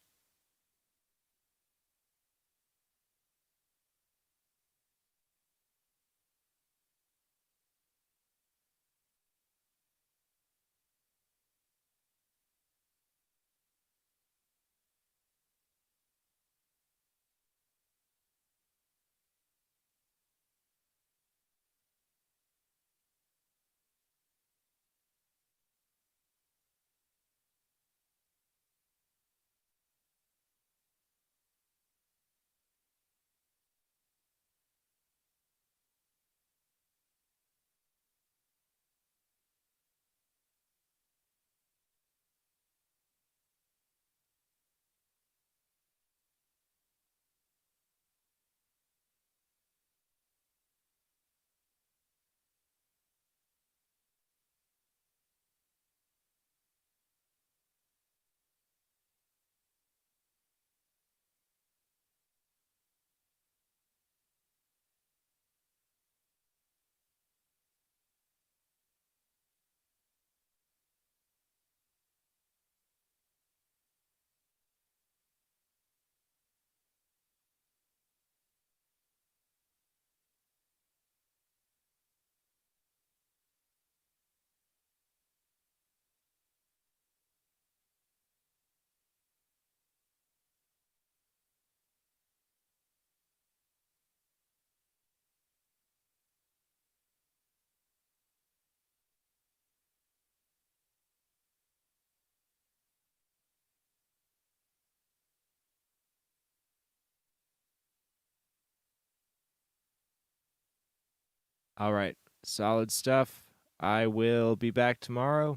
All right, solid stuff. I will be back tomorrow.